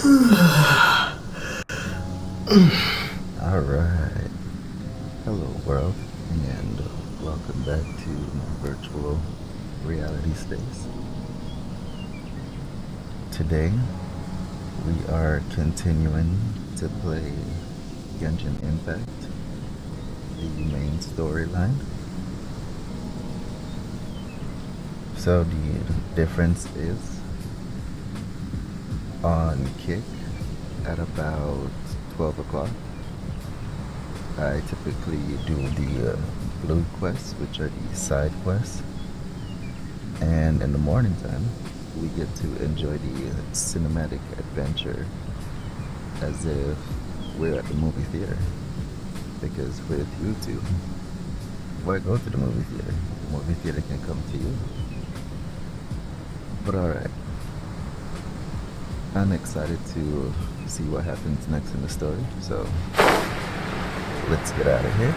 Alright, hello world, and welcome back to my virtual reality space. Today, we are continuing to play Genshin Impact, the main storyline. So the difference is, on Kick, at about 12 o'clock, I typically do the blue quests, which are the side quests, and in the morning time, we get to enjoy the cinematic adventure as if we're at the movie theater. Because with YouTube, why go to the movie theater? The movie theater can come to you. But alright, I'm excited to see what happens next in the story, so let's get out of here.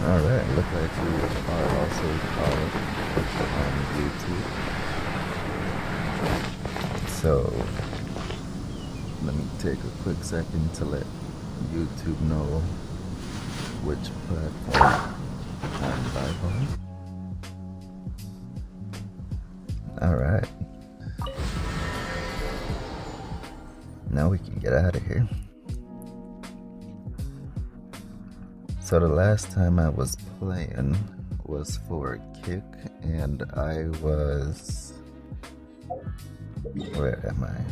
Alright, look like we are also caught on YouTube. So let me take a quick second to let YouTube know which platform I'm live on. Alright. Now we can get out of here. So the last time I was playing was for Kick, and I was... Where am I?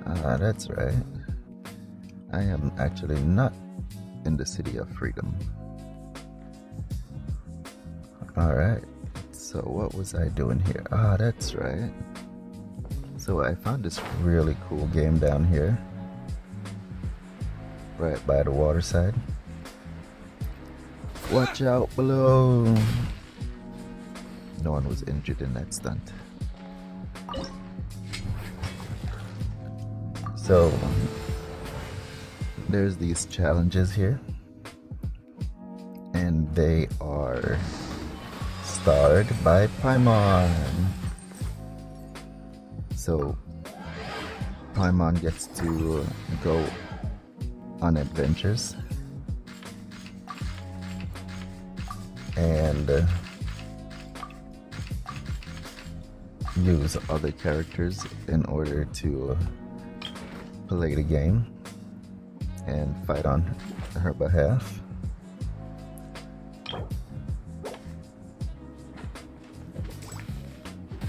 Ah, that's right. I am actually not in the City of Freedom. Alright, so what was I doing here? Ah, that's right. So I found this really cool game down here, right by the waterside. Watch out below! No one was injured in that stunt. So there's these challenges here, and they are starred by Paimon. So Paimon gets to go on adventures and use other characters in order to play the game and fight on her behalf.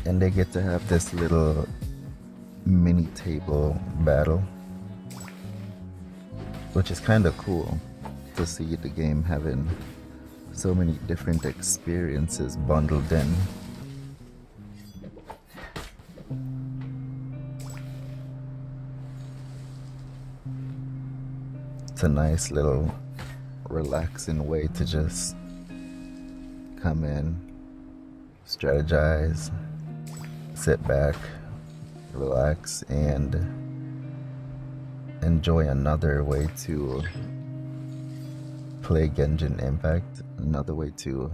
And they get to have this little mini table battle, which is kind of cool to see the game having so many different experiences bundled in. It's a nice little relaxing way to just come in, strategize, sit back, relax, and enjoy another way to play Genshin Impact, another way to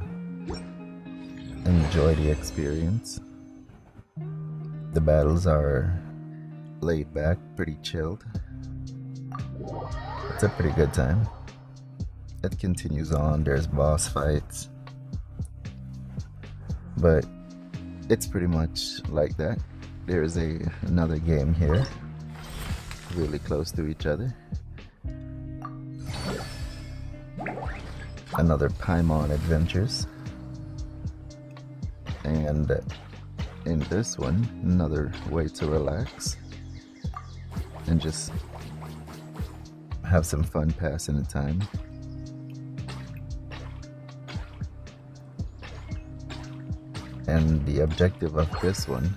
enjoy the experience. The battles are laid back, pretty chilled. It's a pretty good time. It continues on, there's boss fights, but it's pretty much like that. There's another game here, really close to each other. Another Paimon Adventures. And in this one, another way to relax and just have some fun passing the time. And the objective of this one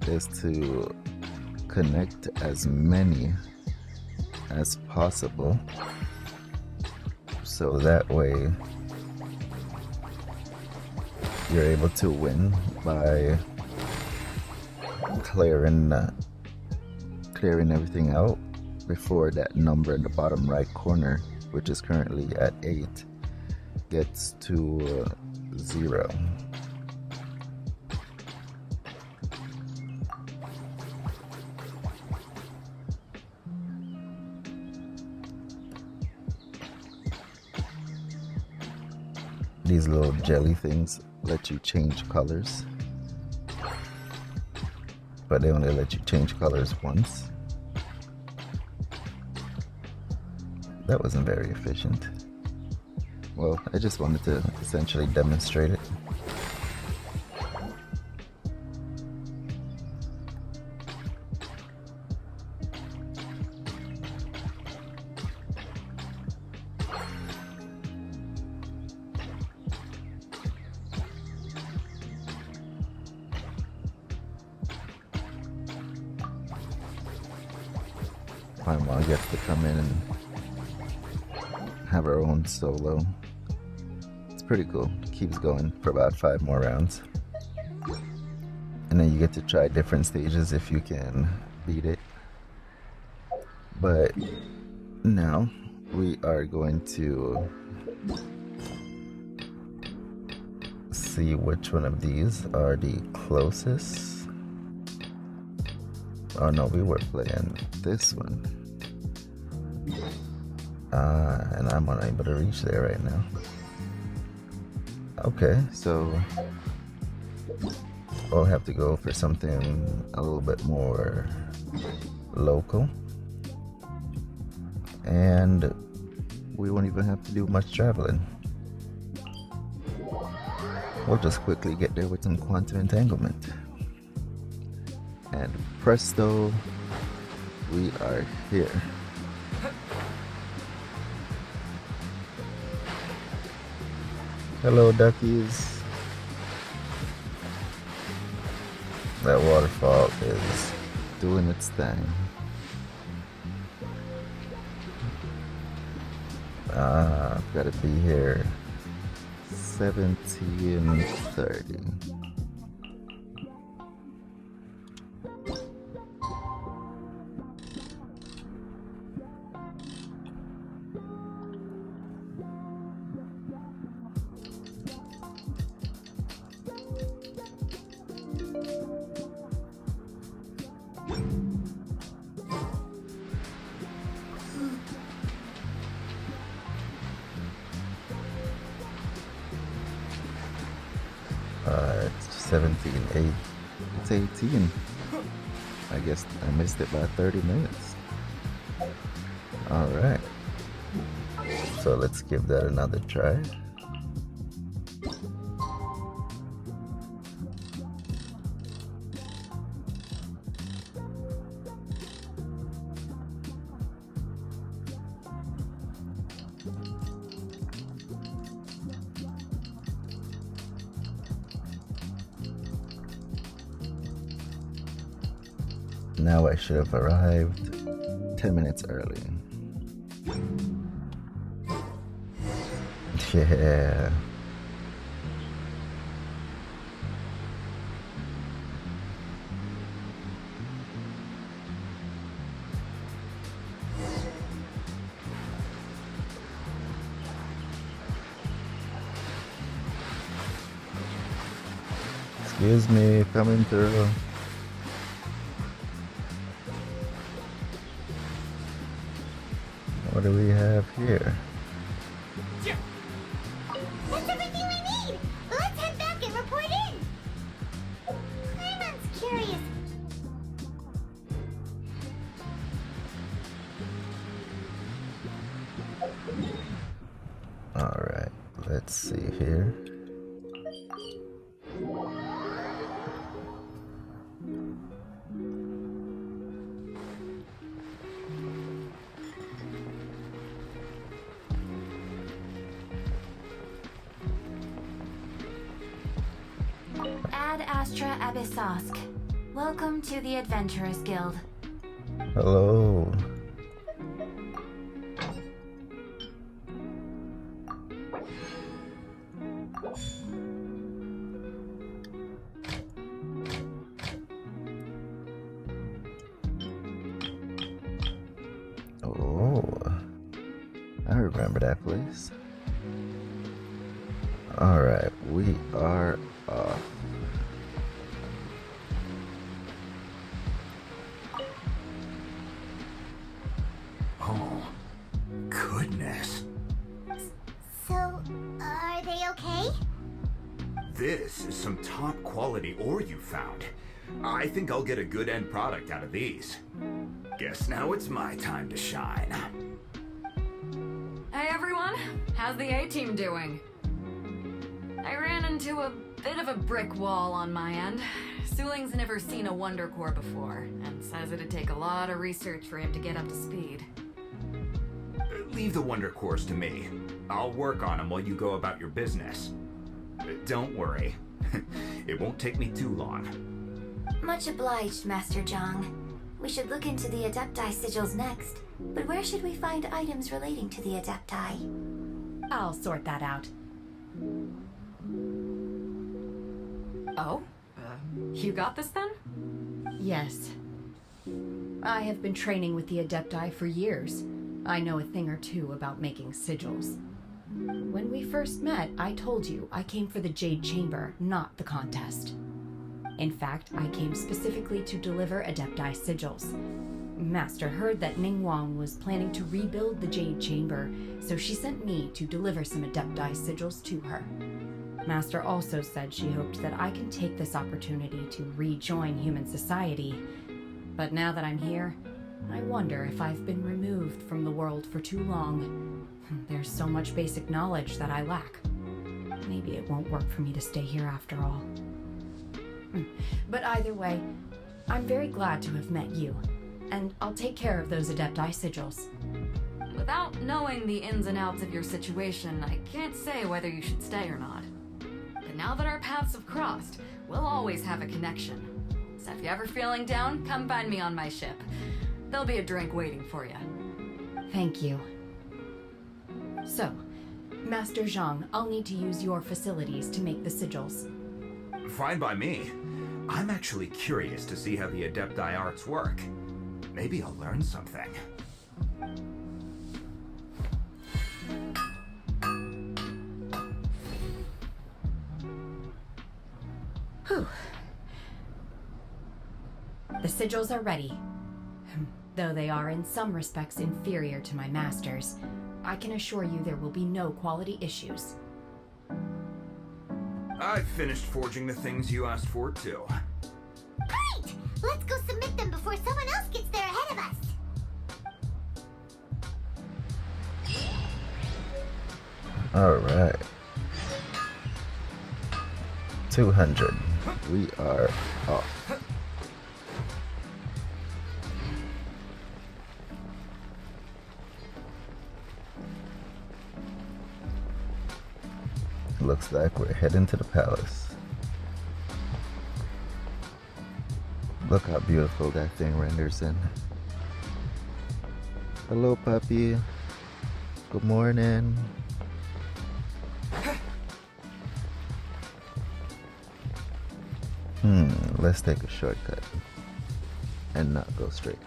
is to connect as many as possible, so that way you're able to win by clearing everything out before that number in the bottom right corner, which is currently at 8, gets to 0. These little jelly things let you change colors, but they only let you change colors once. That wasn't very efficient. Well, I just wanted to essentially demonstrate it. My mom gets to come in and have her own solo. It's pretty cool. It keeps going for about 5 more rounds. And then you get to try different stages if you can beat it. But now we are going to see which one of these are the closest. Oh no, we were playing this one. And I'm unable to reach there right now. Okay, so I'll have to go for something a little bit more local. And we won't even have to do much traveling. We'll just quickly get there with some quantum entanglement. And presto, we are here. Hello, duckies. That waterfall is doing its thing. I've got to be here 17:30. It's 17:08. It's 18. I guess I missed it by 30 minutes. Alright. So let's give that another try. Now I should have arrived 10 minutes early. Yeah. Excuse me, coming through. What do we have here? That's everything we need! Let's head back and report in! Tyrone's curious. Alright, let's see here. Ad Astra Abyssosk. Welcome to the Adventurers Guild. Hello. Oh, I remember that place. Alright, we are off. Oh, goodness. So, are they okay? This is some top quality ore you found. I think I'll get a good end product out of these. Guess now it's my time to shine. Hey everyone, how's the A-team doing? I ran into a bit of a brick wall on my end. Suling's never seen a Wonder Core before, and says it'd take a lot of research for him to get up to speed. Leave the Wonder Cores to me. I'll work on them while you go about your business. Don't worry. It won't take me too long. Much obliged, Master Zhang. We should look into the Adepti sigils next, but where should we find items relating to the Adepti? I'll sort that out. Oh? You got this then? Yes. I have been training with the Adepti for years. I know a thing or two about making sigils. When we first met, I told you I came for the Jade Chamber, not the contest. In fact, I came specifically to deliver Adepti sigils. Master heard that Ningguang was planning to rebuild the Jade Chamber, so she sent me to deliver some Adepti sigils to her. Master also said she hoped that I can take this opportunity to rejoin human society. But now that I'm here, I wonder if I've been removed from the world for too long. There's so much basic knowledge that I lack. Maybe it won't work for me to stay here after all. But either way, I'm very glad to have met you, and I'll take care of those Adepti sigils. Without knowing the ins and outs of your situation, I can't say whether you should stay or not. But now that our paths have crossed, we'll always have a connection. So if you're ever feeling down, come find me on my ship. There'll be a drink waiting for you. Thank you. So, Master Zhang, I'll need to use your facilities to make the sigils. Fine by me. I'm actually curious to see how the Adepti arts work. Maybe I'll learn something. Whew. The sigils are ready. Though they are in some respects inferior to my master's, I can assure you there will be no quality issues. I've finished forging the things you asked for, too. Great! Let's go submit them before someone else gets there ahead of us. Alright. 200. We are off. Looks like we're heading to the palace. Look how beautiful that thing renders in. Hello, puppy. Good morning. Let's take a shortcut and not go straight.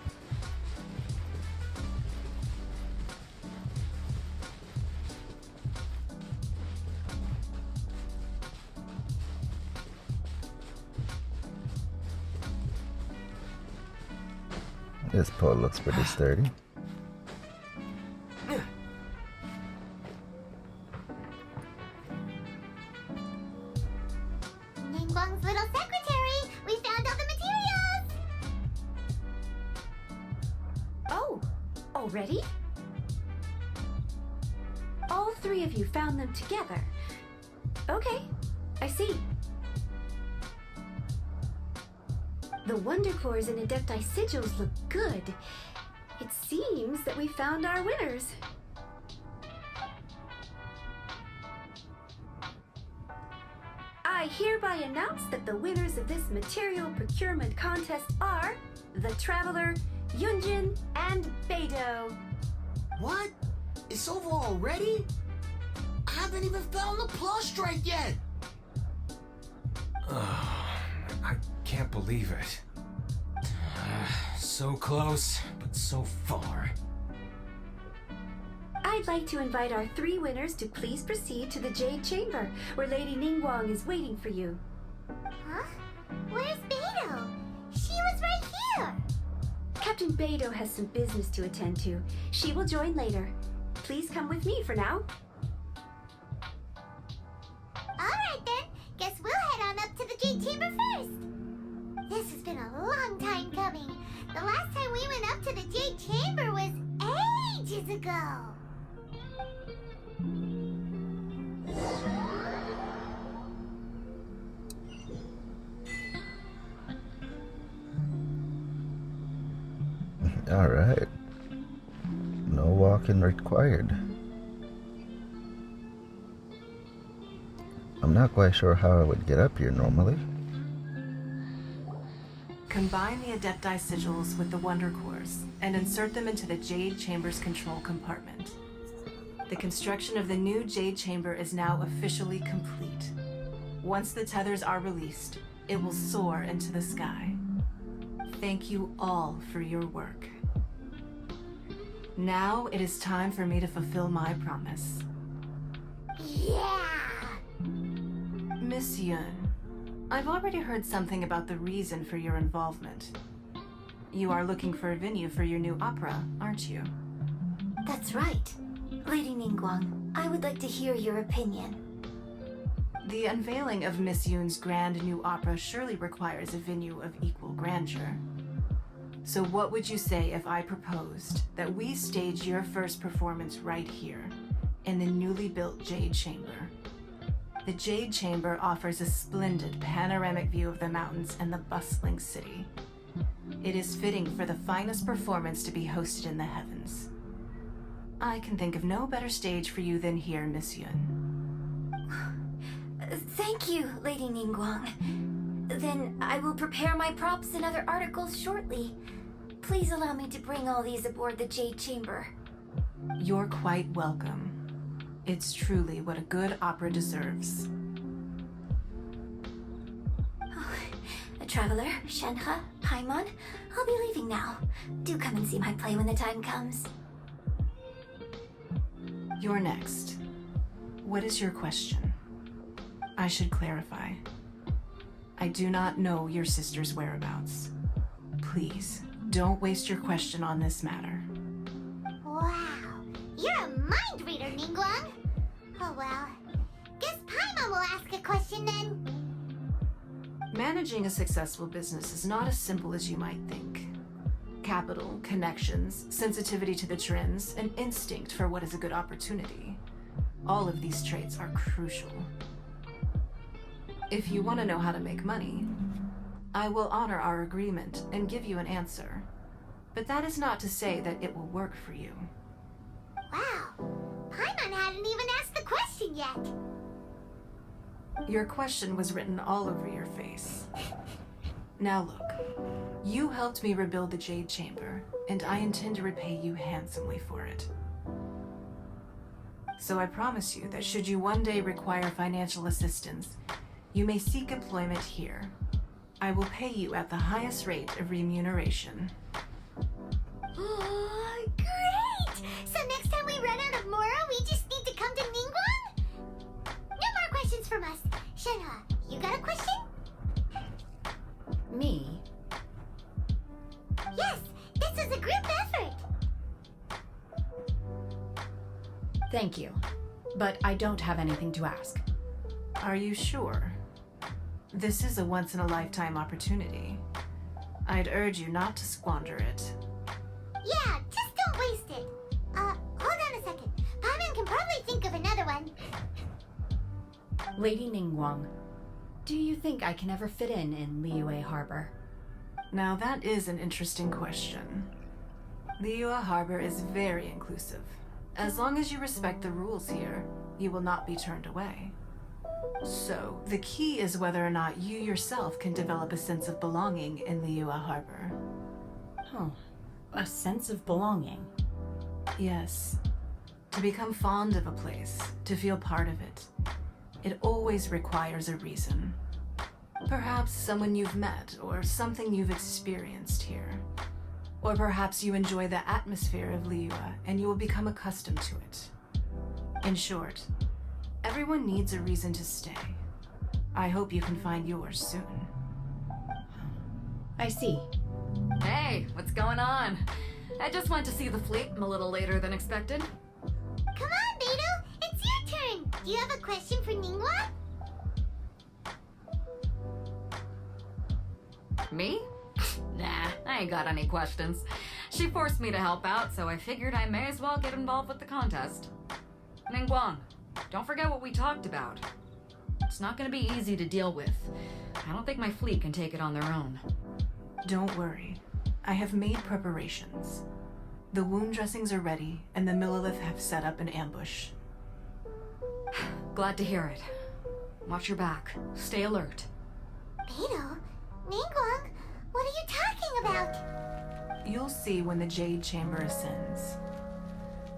This pole looks pretty sturdy. Ningguang's little secretary! We found all the materials! Oh, already? All three of you found them together. Okay, I see. The Wonder Cores and Adepti sigils look good. It seems that we found our winners. I hereby announce that the winners of this material procurement contest are the Traveler, Yunjin, and Beidou. What? It's over already? I haven't even found the plus strike yet! I can't believe it. So close, but so far. I'd like to invite our three winners to please proceed to the Jade Chamber, where Lady Ningguang is waiting for you. Huh? Where's Beidou? She was right here! Captain Beidou has some business to attend to. She will join later. Please come with me for now. Alright then, guess This has been a long time coming. The last time we went up to the Jade Chamber was ages ago. Alright. No walking required. I'm not quite sure how I would get up here normally. Combine the Adepti sigils with the Wonder Cores and insert them into the Jade Chamber's control compartment. The construction of the new Jade Chamber is now officially complete. Once the tethers are released, it will soar into the sky. Thank you all for your work. Now it is time for me to fulfill my promise. Yeah! Miss Yun, I've already heard something about the reason for your involvement. You are looking for a venue for your new opera, aren't you? That's right. Lady Ningguang, I would like to hear your opinion. The unveiling of Miss Yun's grand new opera surely requires a venue of equal grandeur. So what would you say if I proposed that we stage your first performance right here, in the newly built Jade Chamber? The Jade Chamber offers a splendid panoramic view of the mountains and the bustling city. It is fitting for the finest performance to be hosted in the heavens. I can think of no better stage for you than here, Miss Yun. Thank you, Lady Ningguang. Then I will prepare my props and other articles shortly. Please allow me to bring all these aboard the Jade Chamber. You're quite welcome. It's truly what a good opera deserves. Traveler, Shenhe, Paimon, I'll be leaving now. Do come and see my play when the time comes. You're next. What is your question? I should clarify. I do not know your sister's whereabouts. Please, don't waste your question on this matter. Wow, you're a mind reader, Ningguang. Oh well, guess Paimon will ask a question then. Managing a successful business is not as simple as you might think. Capital, connections, sensitivity to the trends, and instinct for what is a good opportunity. All of these traits are crucial. If you want to know how to make money, I will honor our agreement and give you an answer. But that is not to say that it will work for you. Wow, Paimon hadn't even asked the question yet. Your question was written all over your face. Now look, you helped me rebuild the Jade Chamber, and I intend to repay you handsomely for it. So I promise you that should you one day require financial assistance, you may seek employment here. I will pay you at the highest rate of remuneration. Oh, great! So next time we run out of Mora, we just need to come to Ningguang? No more questions from us. Shenhe, you got a question? Me? Yes, this was a group effort. Thank you. But I don't have anything to ask. Are you sure? This is a once-in-a-lifetime opportunity. I'd urge you not to squander it. Yeah, just don't waste it. Hold on a second. Paimon can probably think of another one. Lady Ningguang, do you think I can ever fit in Liyue Harbor? Now that is an interesting question. Liyue Harbor is very inclusive. As long as you respect the rules here, you will not be turned away. So, the key is whether or not you yourself can develop a sense of belonging in Liyue Harbor. Oh, a sense of belonging. Yes. To become fond of a place, to feel part of it, it always requires a reason. Perhaps someone you've met, or something you've experienced here. Or perhaps you enjoy the atmosphere of Liyue, and you will become accustomed to it. In short, everyone needs a reason to stay. I hope you can find yours soon. I see. Hey, what's going on? I just went to see the fleet a little later than expected. Come on, Beidou, it's your turn. Do you have a question for Ningguang? Me? Nah, I ain't got any questions. She forced me to help out, so I figured I may as well get involved with the contest. Ningguang, don't forget what we talked about. It's not gonna be easy to deal with. I don't think my fleet can take it on their own. Don't worry. I have made preparations. The wound dressings are ready, and the Millilith have set up an ambush. Glad to hear it. Watch your back. Stay alert. Beidou? Ningguang? What are you talking about? You'll see when the Jade Chamber ascends.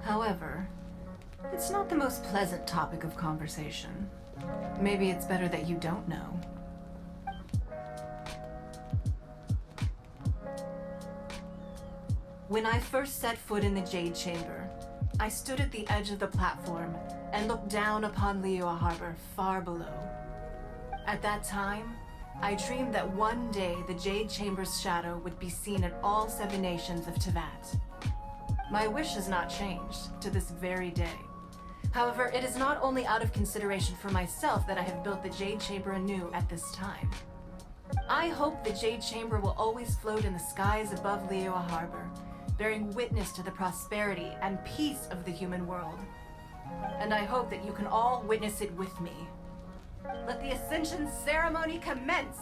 However, it's not the most pleasant topic of conversation. Maybe it's better that you don't know. When I first set foot in the Jade Chamber, I stood at the edge of the platform and looked down upon Liyue Harbor far below. At that time, I dreamed that one day the Jade Chamber's shadow would be seen in all 7 nations of Teyvat. My wish has not changed to this very day. However, it is not only out of consideration for myself that I have built the Jade Chamber anew at this time. I hope the Jade Chamber will always float in the skies above Liyue Harbor, bearing witness to the prosperity and peace of the human world. And I hope that you can all witness it with me. Let the Ascension ceremony commence!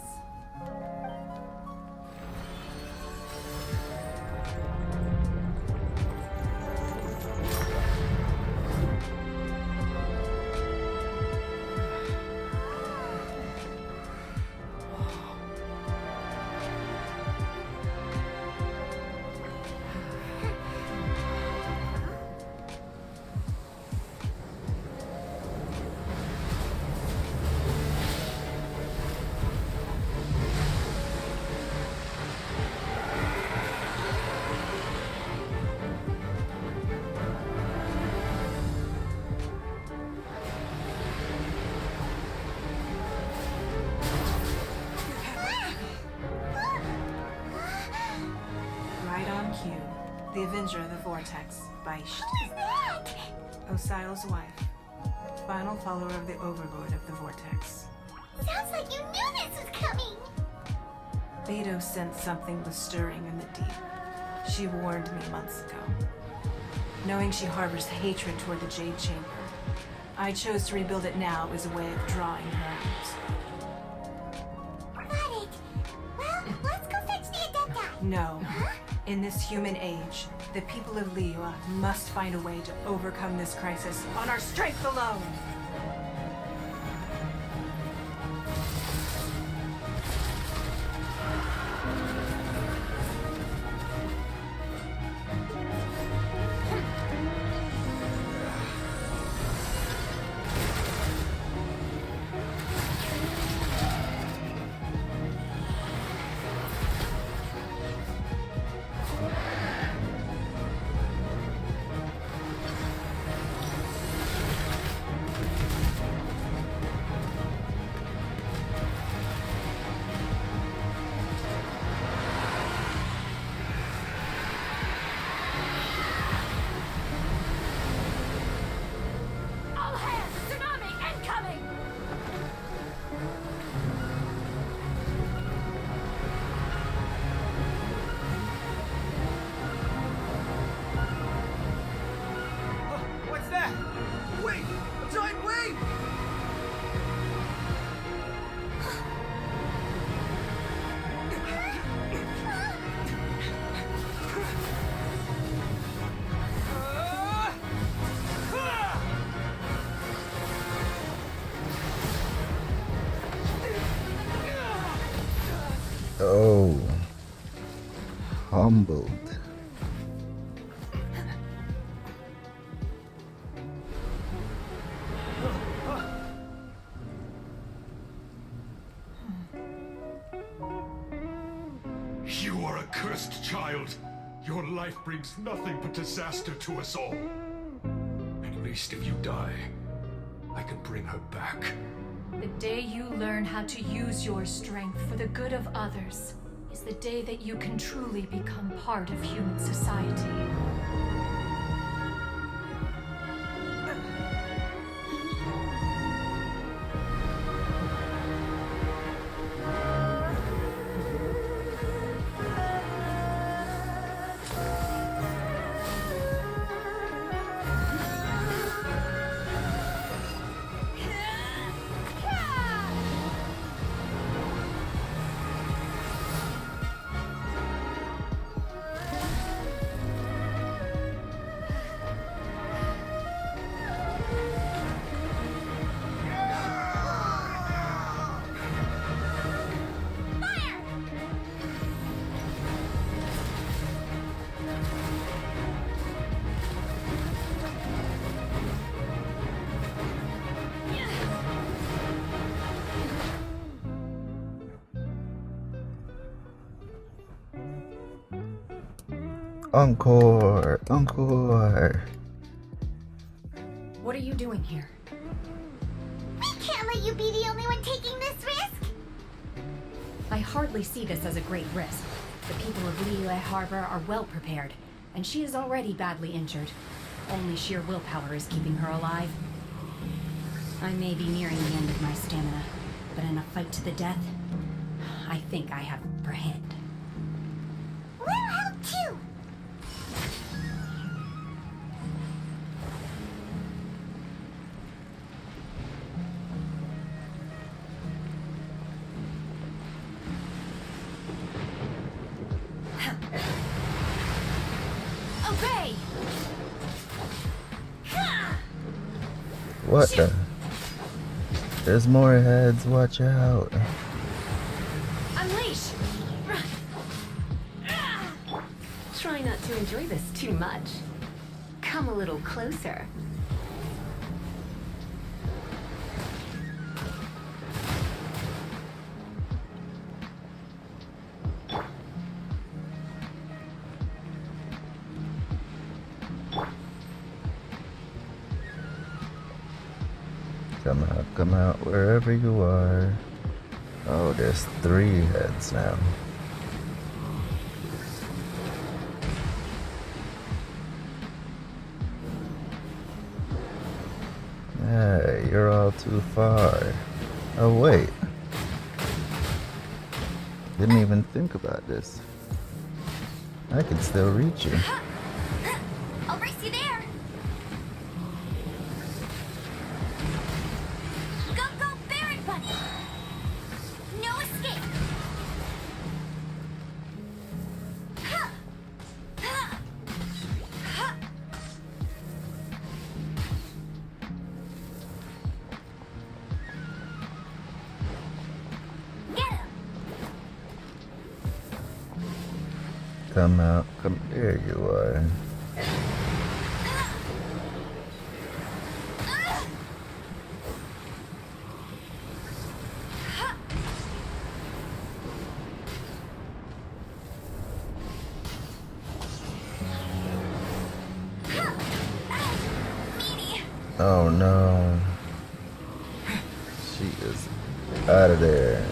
The Avenger of the Vortex, by Osial's wife, final follower of the Overlord of the Vortex. Sounds like you knew this was coming! Beidou sensed something was stirring in the deep. She warned me months ago. Knowing she harbors hatred toward the Jade Chamber, I chose to rebuild it now as a way of drawing her out. Got it! Well, let's go fetch the Adepti! No. In this human age, the people of Liyue must find a way to overcome this crisis on our strength alone! Oh, humbled. You are a cursed child. Your life brings nothing but disaster to us all. At least if you die, I can bring her back. The day you learn how to use your strength for the good of others is the day that you can truly become part of human society. Encore! Encore! What are you doing here? We can't let you be the only one taking this risk! I hardly see this as a great risk. The people of Liyue Harbor are well prepared, and she is already badly injured. Only sheer willpower is keeping her alive. I may be nearing the end of my stamina, but in a fight to the death, I think I have her hit. We'll help too! Obey! What the? There's more heads, watch out. Unleash! Try not to enjoy this too much. Come a little closer. Come out, wherever you are. Oh, there's 3 heads now. Hey, you're all too far. Oh, wait. Didn't even think about this. I can still reach you. I'll race you there! Go, go, Barret Bunny! No escape! Ha! Ha! Ha! Get him! Come out. Come. There you are. Oh no. She is out of there.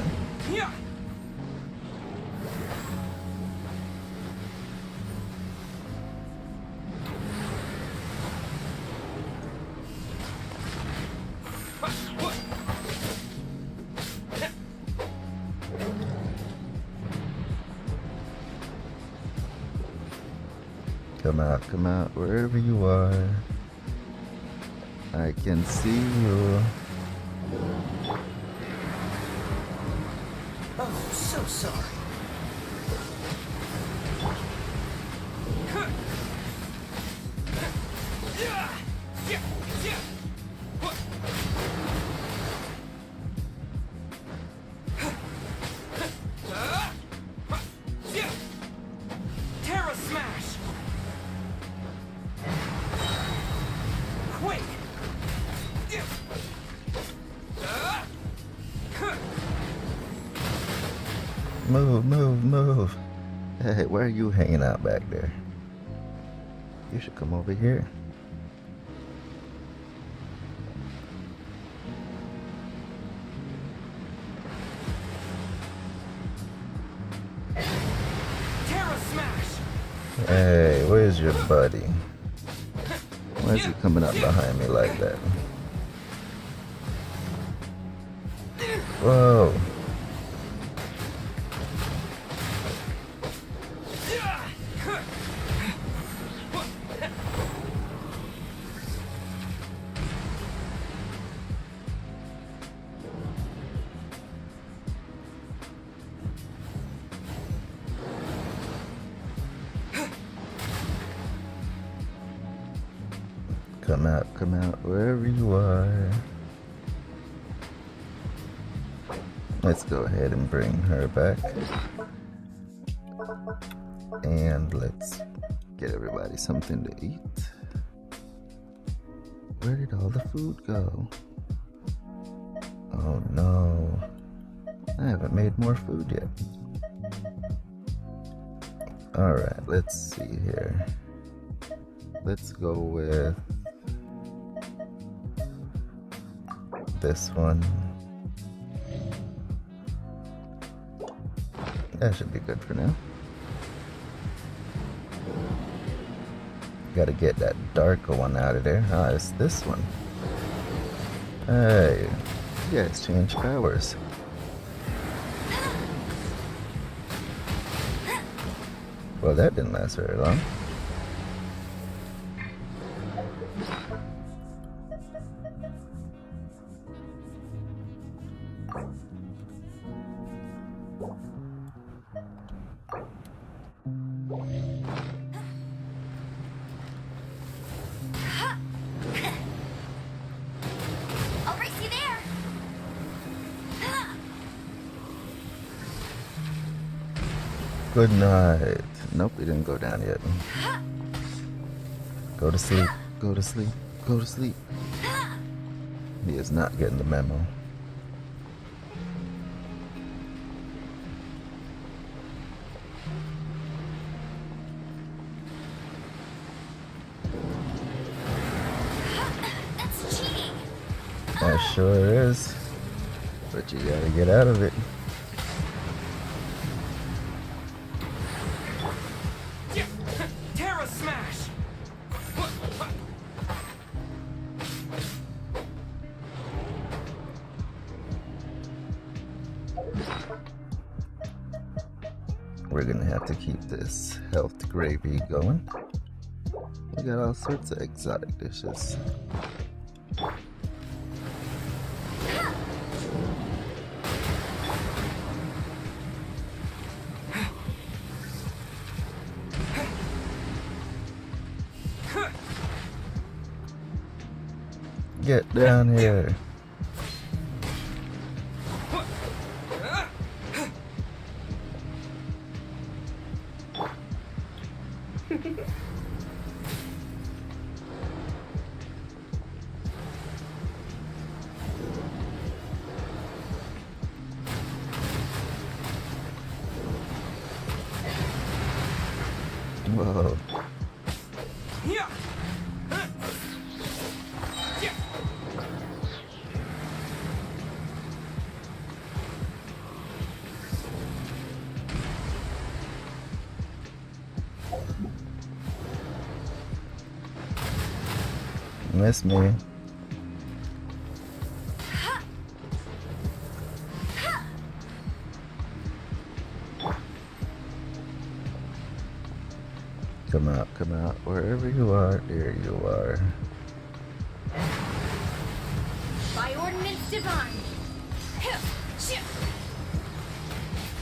Come out, wherever you are. I can see you. Oh, so sorry. Terra Smash! Quake! Move. Hey, why are you hanging out back there? You should come over here. Terra Smash! Hey, where's your buddy? Why is he coming up behind me like that? Whoa. Come out, wherever you are. Let's go ahead and bring her back. And let's get everybody something to eat. Where did all the food go? Oh no. I haven't made more food yet. Alright, let's see here. Let's go with this one. That should be good for now. Gotta get that darker one out of there. Ah, it's this one. Hey, you guys change powers. Well, that didn't last very long. I'll race you there. Good night. Nope, we didn't go down yet. Go to sleep. Go to sleep. Go to sleep. He is not getting the memo. That's cheating. That sure is. But you gotta get out of it. Terra Smash! We're gonna have to keep this health gravy going. We got all sorts of exotic dishes. Get down here. Whoa. Yeah. Miss me. Come out, wherever you are, there you are. By ordinance divine.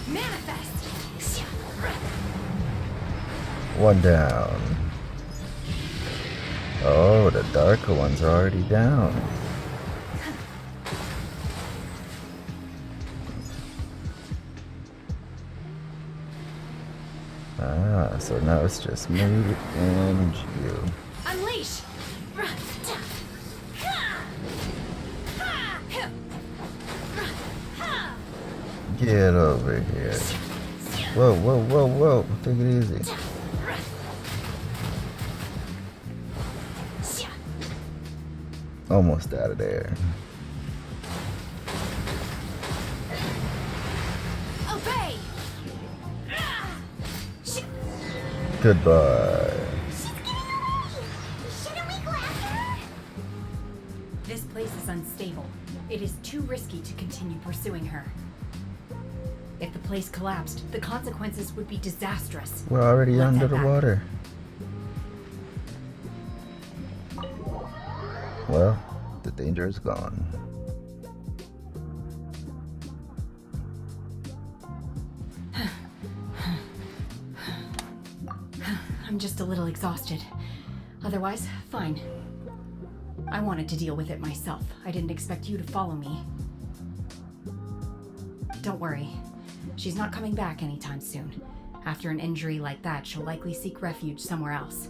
Manifest. One down. Oh, the darker one's already down. Ah, so now it's just me and you. Unleash. Get over here. Whoa, whoa, whoa, whoa. Take it easy. Almost out of there. Obey. Goodbye. Shouldn't we go after her? This place is unstable. It is too risky to continue pursuing her. If the place collapsed, the consequences would be disastrous. We're already Let's under head the back. water. Well, the danger is gone. I'm just a little exhausted. Otherwise, fine. I wanted to deal with it myself. I didn't expect you to follow me. Don't worry. She's not coming back anytime soon. After an injury like that, she'll likely seek refuge somewhere else.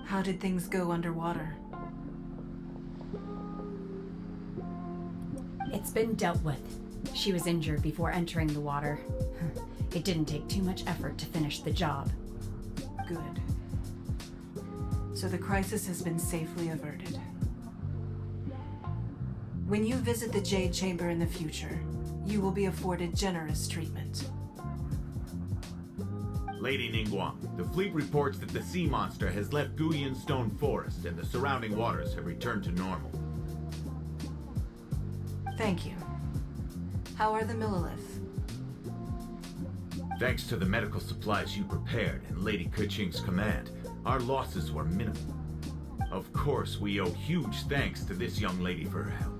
How did things go underwater? It's been dealt with. She was injured before entering the water. It didn't take too much effort to finish the job. good. So the crisis has been safely averted. When you visit the Jade Chamber in the future, you will be afforded generous treatment. Lady Ningguang, the fleet reports that the sea monster has left Guyan Stone Forest and the surrounding waters have returned to normal. Thank you. How are the Millilith? Thanks to the medical supplies you prepared and Lady Keqing's command, our losses were minimal. Of course, we owe huge thanks to this young lady for her help.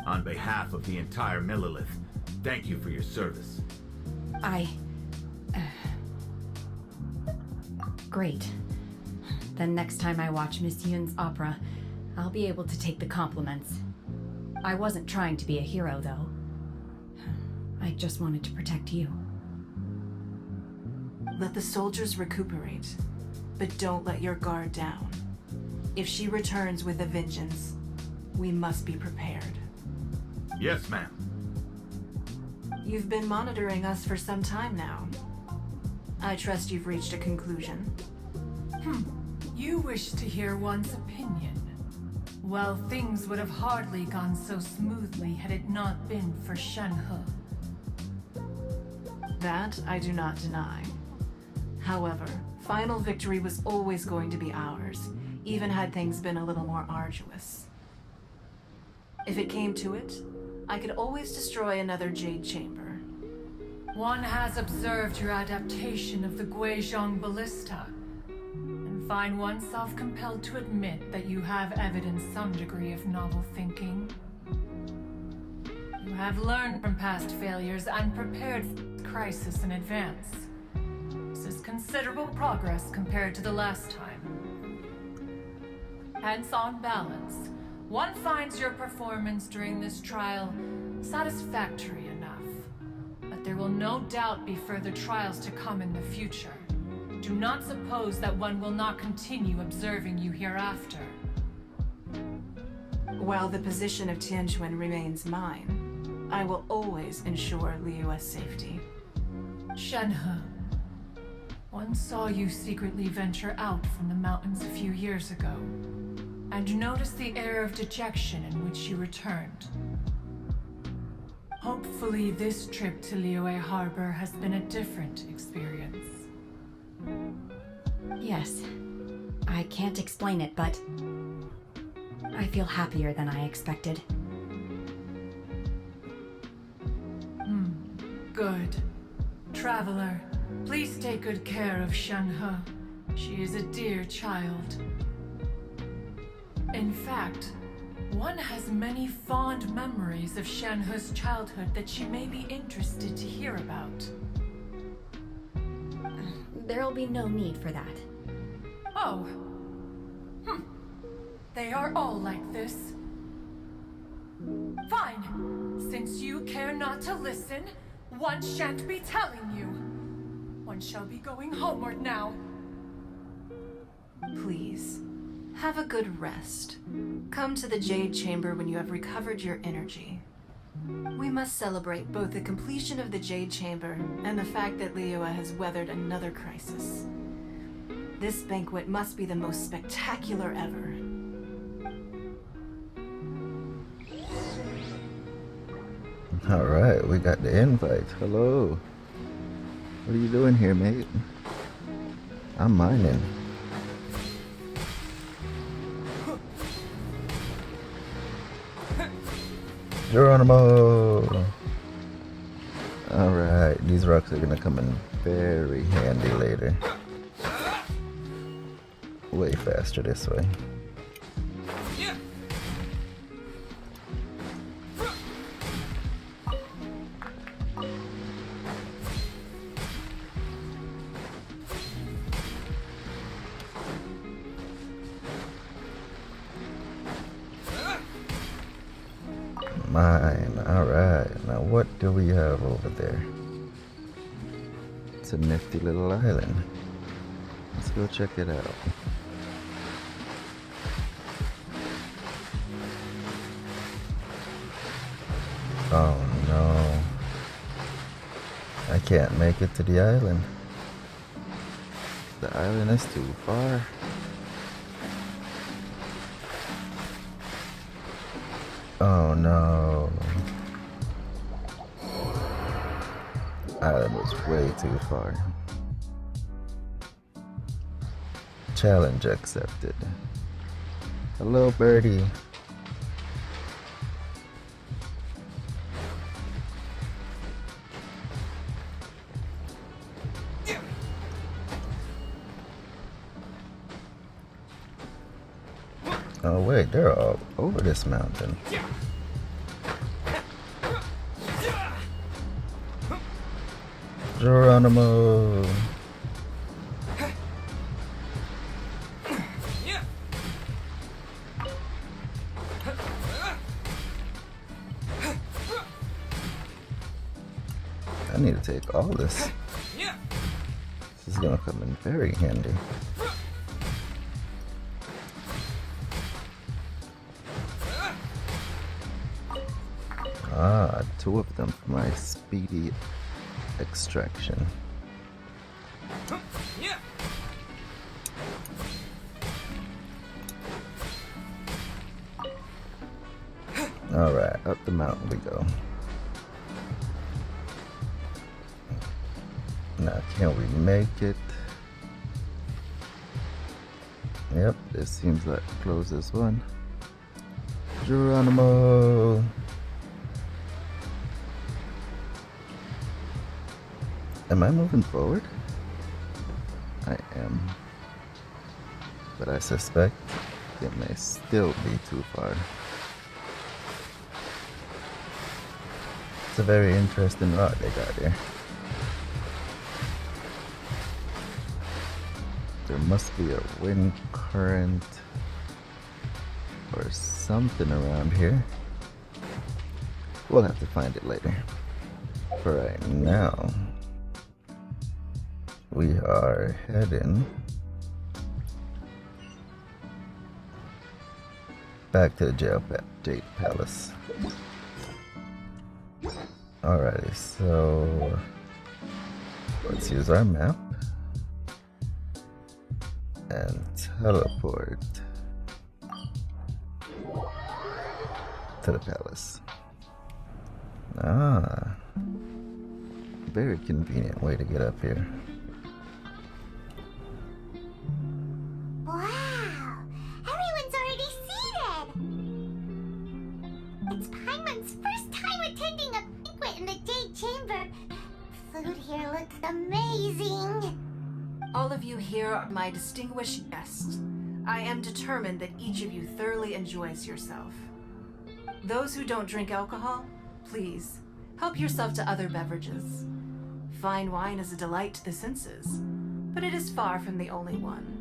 On behalf of the entire Millilith, thank you for your service. Great. Then next time I watch Miss Yun's opera, I'll be able to take the compliments. I wasn't trying to be a hero, though. I just wanted to protect you. Let the soldiers recuperate, but don't let your guard down. If she returns with a vengeance, we must be prepared. Yes, ma'am. You've been monitoring us for some time now. I trust you've reached a conclusion. You wish to hear one's opinion. Well, things would have hardly gone so smoothly had it not been for Shenhe. That I do not deny. However, final victory was always going to be ours, even had things been a little more arduous. If it came to it, I could always destroy another Jade Chamber. One has observed your adaptation of the Guizhong ballista, and find oneself compelled to admit that you have evidenced some degree of novel thinking. You have learned from past failures and prepared for this crisis in advance. This is considerable progress compared to the last time. Hence, on balance, one finds your performance during this trial satisfactory enough. But there will no doubt be further trials to come in the future. Do not suppose that one will not continue observing you hereafter. While the position of Tianquan remains mine, I will always ensure Liyue's safety. Shenhe, one saw you secretly venture out from the mountains a few years ago, and noticed the air of dejection in which you returned. Hopefully this trip to Liyue Harbor has been a different experience. Yes. I can't explain it, but I feel happier than I expected. Good. Traveler, please take good care of Shenhe. She is a dear child. In fact, one has many fond memories of Shenhe's childhood that she may be interested to hear about. There'll be no need for that. Oh. They are all like this. Fine. Since you care not to listen, one shan't be telling you. One shall be going homeward now. Please, have a good rest. Come to the Jade Chamber when you have recovered your energy. We must celebrate both the completion of the Jade Chamber and the fact that Liyue has weathered another crisis. This banquet must be the most spectacular ever. Alright, we got the invite. Hello. What are you doing here, mate? I'm mining. Geronimo! Alright, these rocks are gonna come in very handy later. Way faster this way. Mine. Alright, now what do we have over there? It's a nifty little island. Let's go check it out. Oh no. I can't make it to the island. The island is too far. Oh no. Island was way too far. Challenge accepted. Hello, birdie. Oh wait, they're all over this mountain. Geronimo. I need to take all this. This is gonna come in very handy. Ah, 2 of them for my speedy extraction. Alright, up the mountain we go. Now, can we make it? Yep, this seems like the closest one. Geronimo! Am I moving forward? I am. But I suspect it may still be too far. It's a very interesting rock they got here. There must be a wind current or something around here. We'll have to find it later. For right now, we are heading back to the Jade Palace. Alrighty, so let's use our map and teleport to the palace. Ah, very convenient way to get up here. Wow! Everyone's already seated! It's Paimon's first time attending a banquet in the Jade Chamber. Food here looks amazing! All of you here are my distinguished guests. I am determined that each of you thoroughly enjoys yourself. Those who don't drink alcohol, please, help yourself to other beverages. Fine wine is a delight to the senses, but it is far from the only one.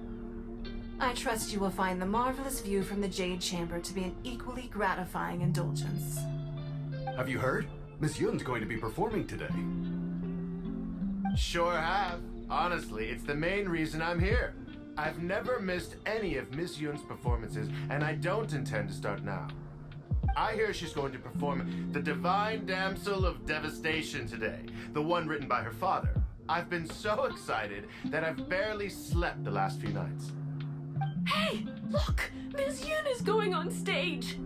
I trust you will find the marvelous view from the Jade Chamber to be an equally gratifying indulgence. Have you heard? Miss Yun's going to be performing today. Sure have. Honestly, it's the main reason I'm here. I've never missed any of Miss Yun's performances, and I don't intend to start now. I hear she's going to perform The Divine Damsel of Devastation today, the one written by her father. I've been so excited that I've barely slept the last few nights. Hey, look! Miss Yun is going on stage!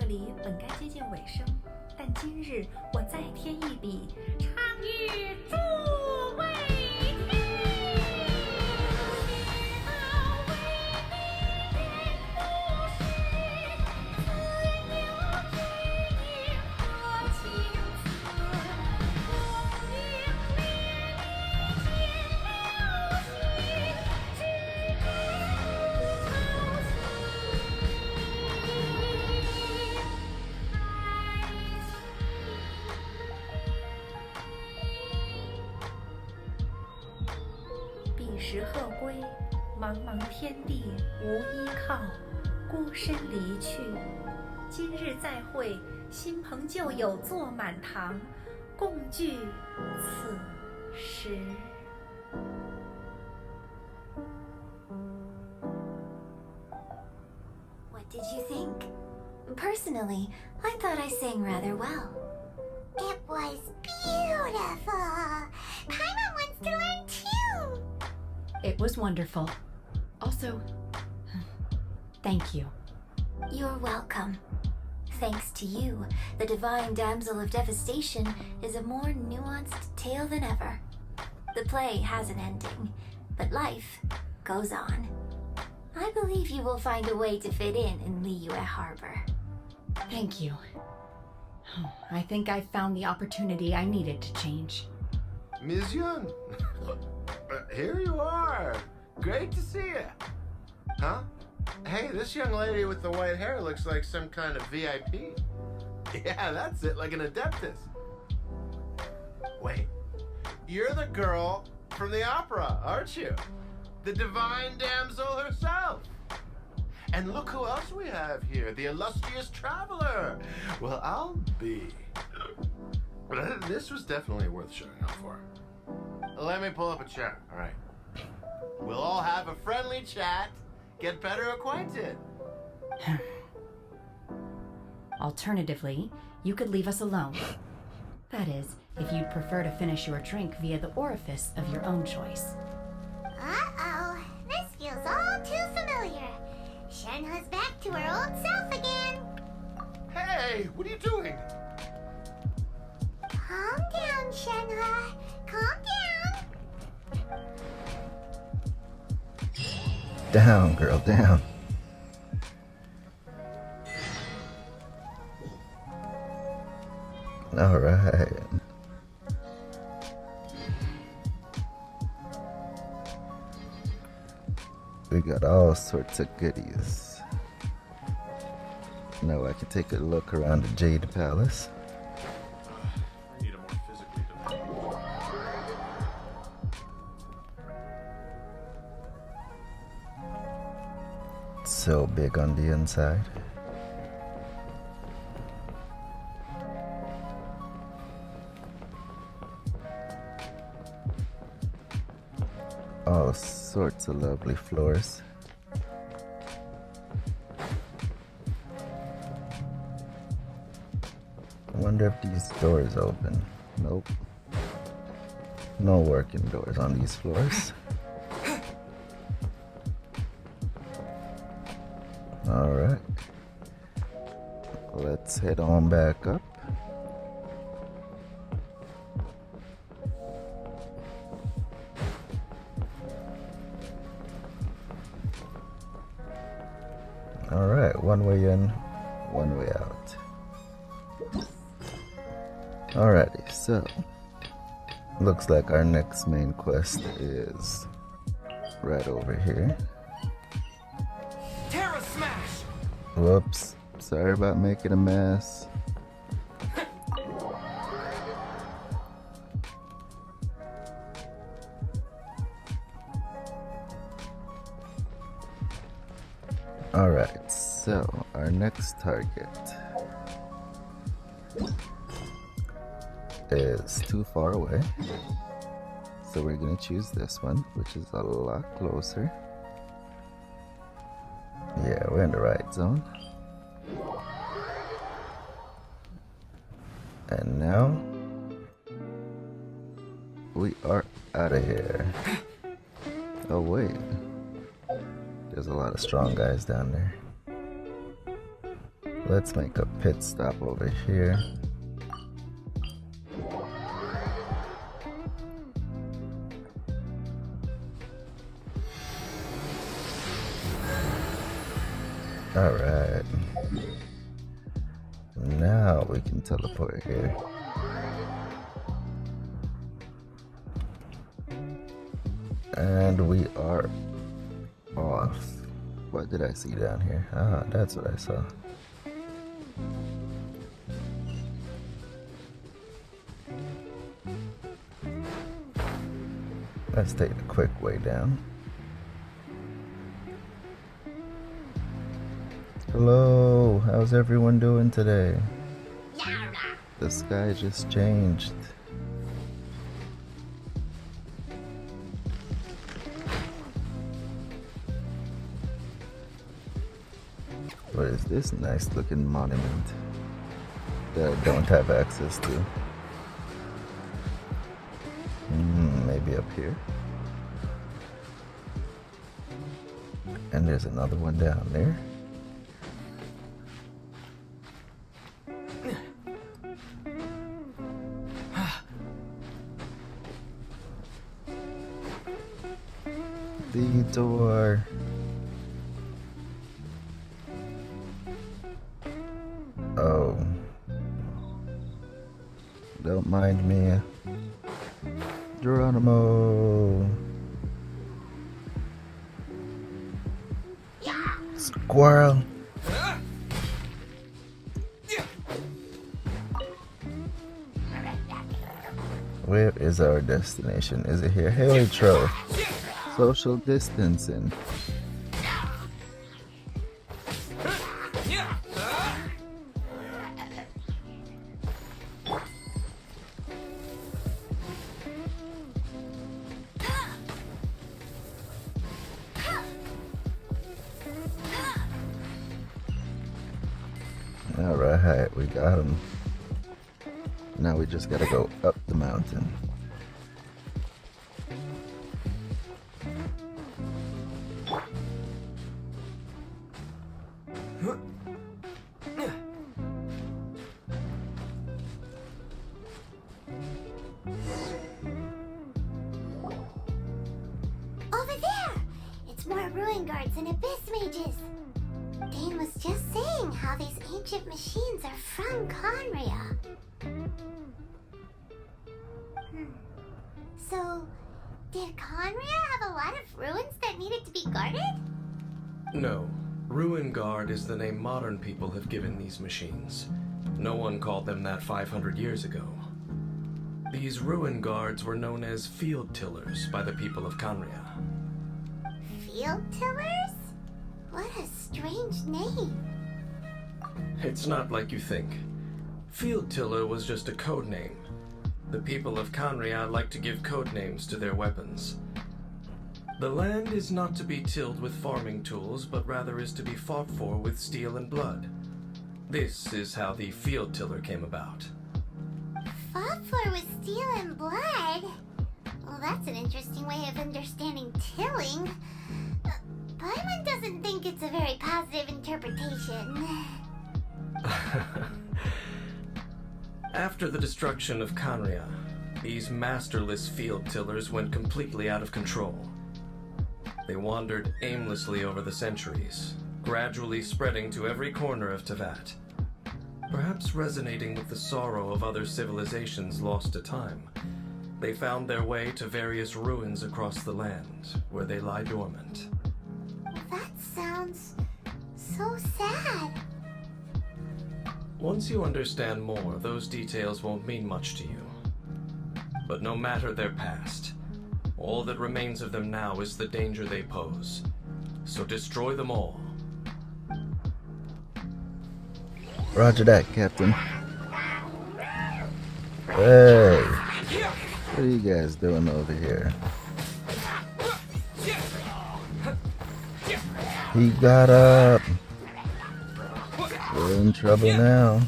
里本该接近尾声，但今日我再添一笔，唱与诸位听。彼时鹤归，茫茫天地无依靠，孤身离去。今日再会，新朋旧友坐满堂，共聚此时。What did you think? Personally, I thought I sang rather well. It was beautiful. Paimon wants to learn too. It was wonderful. Also, thank you. You're welcome. Thanks to you, the Divine Damsel of Devastation is a more nuanced tale than ever. The play has an ending, but life goes on. I believe you will find a way to fit in Liyue Harbor. Thank you. I think I found the opportunity I needed to change. Ms. Yun, here you are. Great to see you. Huh? Hey, this young lady with the white hair looks like some kind of VIP. Yeah, that's it, like an adeptus. Wait, you're the girl from the opera, aren't you? The divine damsel herself. And look who else we have here, the illustrious traveler. Well, I'll be. This was definitely worth showing up for. Let me pull up a chair, all right? We'll all have a friendly chat, get better acquainted. Alternatively, you could leave us alone. That is, if you'd prefer to finish your drink via the orifice of your own choice. Uh-oh, this feels all too familiar. Shenhe's back to her old self again. Hey, what are you doing? Calm down, Shenhe. Calm down. Down, girl, down. All right. We got all sorts of goodies. Now I can take a look around the Jade Palace. I need a more physically developed. So big on the inside. All sorts of lovely floors. I wonder if these doors open. Nope. No working doors on these floors. Alright. Let's head on back up. Alright, one way in, one way out. Alrighty, so looks like our next main quest is right over here. Terra Smash! Whoops, sorry about making a mess. Alright, so our next target is too far away. So we're gonna choose this one, which is a lot closer. Yeah, we're in the right zone. And now we are out of here. Oh wait. There's a lot of strong guys down there. Let's make a pit stop over here. Alright. Now we can teleport here. And we are off. What did I see down here? Ah, that's what I saw. Let's take the quick way down. Hello, how's everyone doing today? The sky just changed. What is this nice looking monument that I don't have access to? Maybe up here. And there's another one down there. The door. Oh. Don't mind me. Geronimo. Squirrel. Where is our destination? Is it here? Hey, Tro. Social distancing. Alright, we got him. Now we just gotta go up the mountain. Over there! It's more ruin guards and abyss mages. Dane was just saying how these ancient machines are from Conria. So, did Conria have a lot of ruins that needed to be guarded? No. Ruin Guard is the name modern people have given these machines. No one called them that 500 years ago. These Ruin Guards were known as Field Tillers by the people of Conria. Field tillers? What a strange name. It's not like you think. Field Tiller was just a code name. The people of Conria like to give code names to their weapons. The land is not to be tilled with farming tools, but rather is to be fought for with steel and blood. This is how the Field Tiller came about. Fought for with steel and blood? Well, that's an interesting way of understanding tilling. Paimon doesn't think it's a very positive interpretation. After the destruction of Conria, these masterless field tillers went completely out of control. They wandered aimlessly over the centuries, gradually spreading to every corner of Teyvat. Perhaps resonating with the sorrow of other civilizations lost to time, they found their way to various ruins across the land, where they lie dormant. That sounds so sad. Once you understand more, those details won't mean much to you. But no matter their past, all that remains of them now is the danger they pose. So destroy them all. Roger that, Captain. Hey, what are you guys doing over here? He got up. We're in trouble now.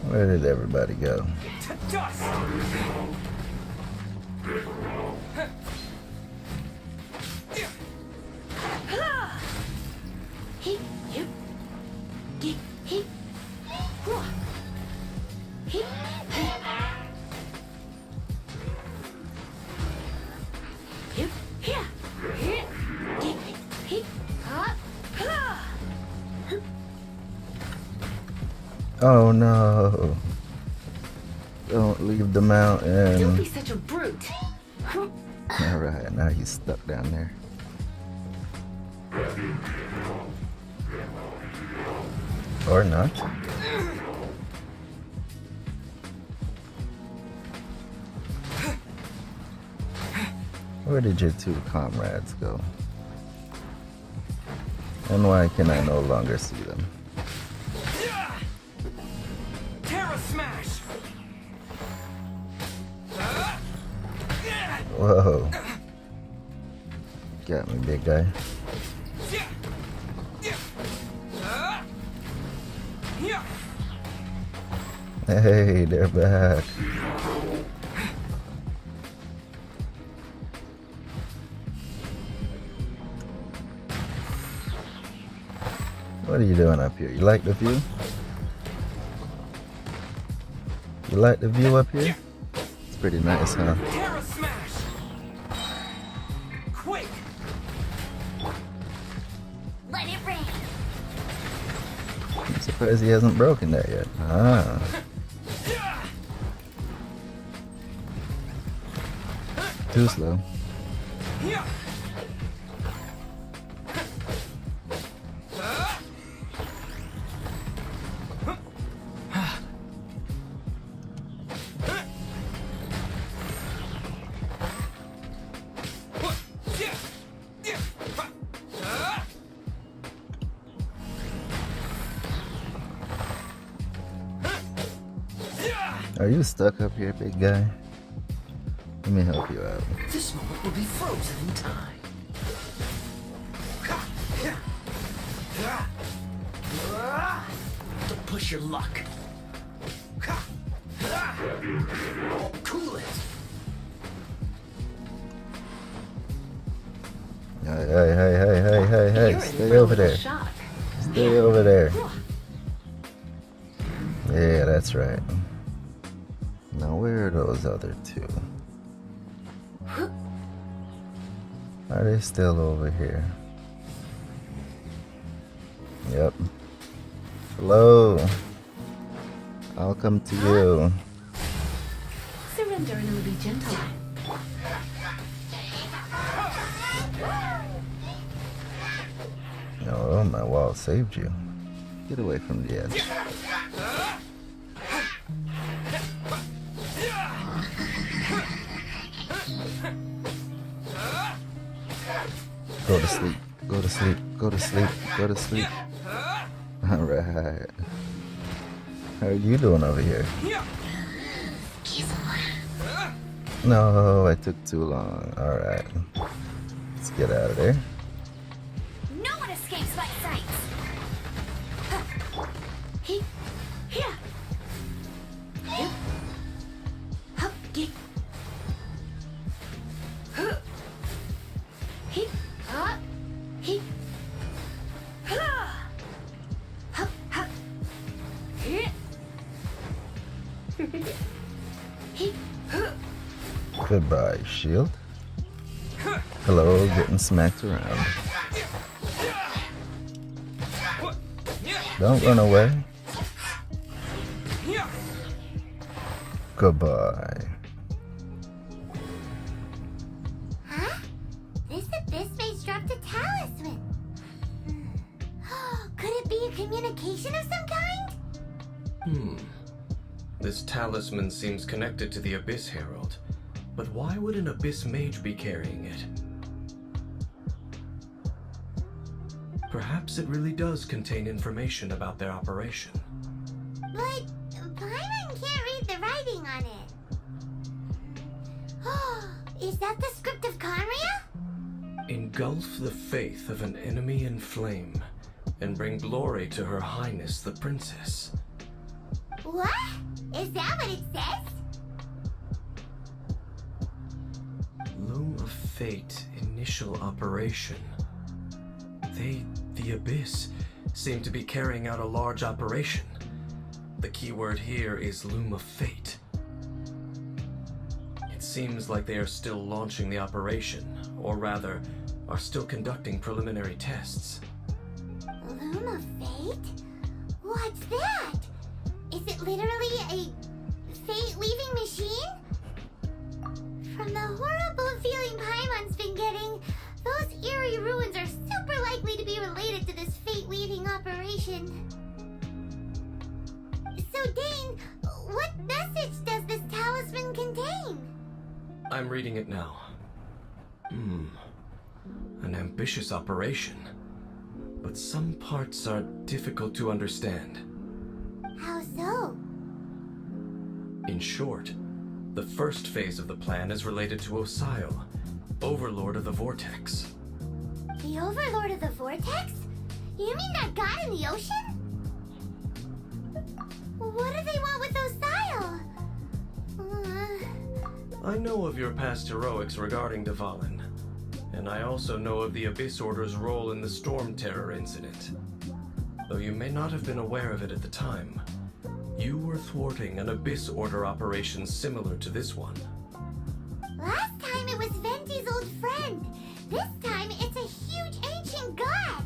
Where did everybody go? Dust! Oh no. Don't leave the mountain. Don't be such a brute. Alright, now he's stuck down there. Or not. Where did your two comrades go? And why can I no longer see them? Terra smash! Whoa. Got me, big guy. Hey, they're back. What are you doing up here? You like the view? You like the view up here? It's pretty nice, huh? Terra smash! Quake! Let it rain. I'm surprised he hasn't broken that yet. Ah. Too slow. Are you stuck up here, big guy? Let me help you out. This moment will be frozen in time. Don't push your luck. Cool it. Hey, stay over there. Stay over there. Yeah, that's right. Now where are those other two? Are they still over here? Yep. Hello. I'll come to you. Surrender and it will be gentle. Oh, my wall saved you. Get away from the edge. Go to sleep. Go to sleep. Go to sleep. Go to sleep. Alright. How are you doing over here? No, I took too long. Alright. Let's get out of there. No one escapes my sight. Goodbye, shield. Hello, getting smacked around. Don't run away. Goodbye. Huh? This abyss mage dropped a talisman. Could it be a communication of some kind? This talisman seems connected to the Abyss Herald. But why would an Abyss Mage be carrying it? Perhaps it really does contain information about their operation. But Paimon can't read the writing on it. Is that the script of Conria? Engulf the faith of an enemy in flame, and bring glory to Her Highness the Princess. What? Is that what it says? Loom of Fate initial operation. The Abyss, seem to be carrying out a large operation. The keyword here is Loom of Fate. It seems like they are still launching the operation, or rather, are still conducting preliminary tests. Loom of Fate? What's that? Is it literally a fate-weaving machine? From the horrible feeling Paimon's been getting, those eerie ruins are super likely to be related to this fate-weaving operation. So Dane, what message does this talisman contain? I'm reading it now. An ambitious operation. But some parts are difficult to understand. How so? In short, the first phase of the plan is related to Osile, Overlord of the Vortex. The Overlord of the Vortex? You mean that god in the ocean? What do they want with Osile? I know of your past heroics regarding Dvalin, and I also know of the Abyss Order's role in the Storm Terror incident. Though you may not have been aware of it at the time, you were thwarting an Abyss Order operation similar to this one. Last time it was Venti's old friend. This time it's a huge ancient god.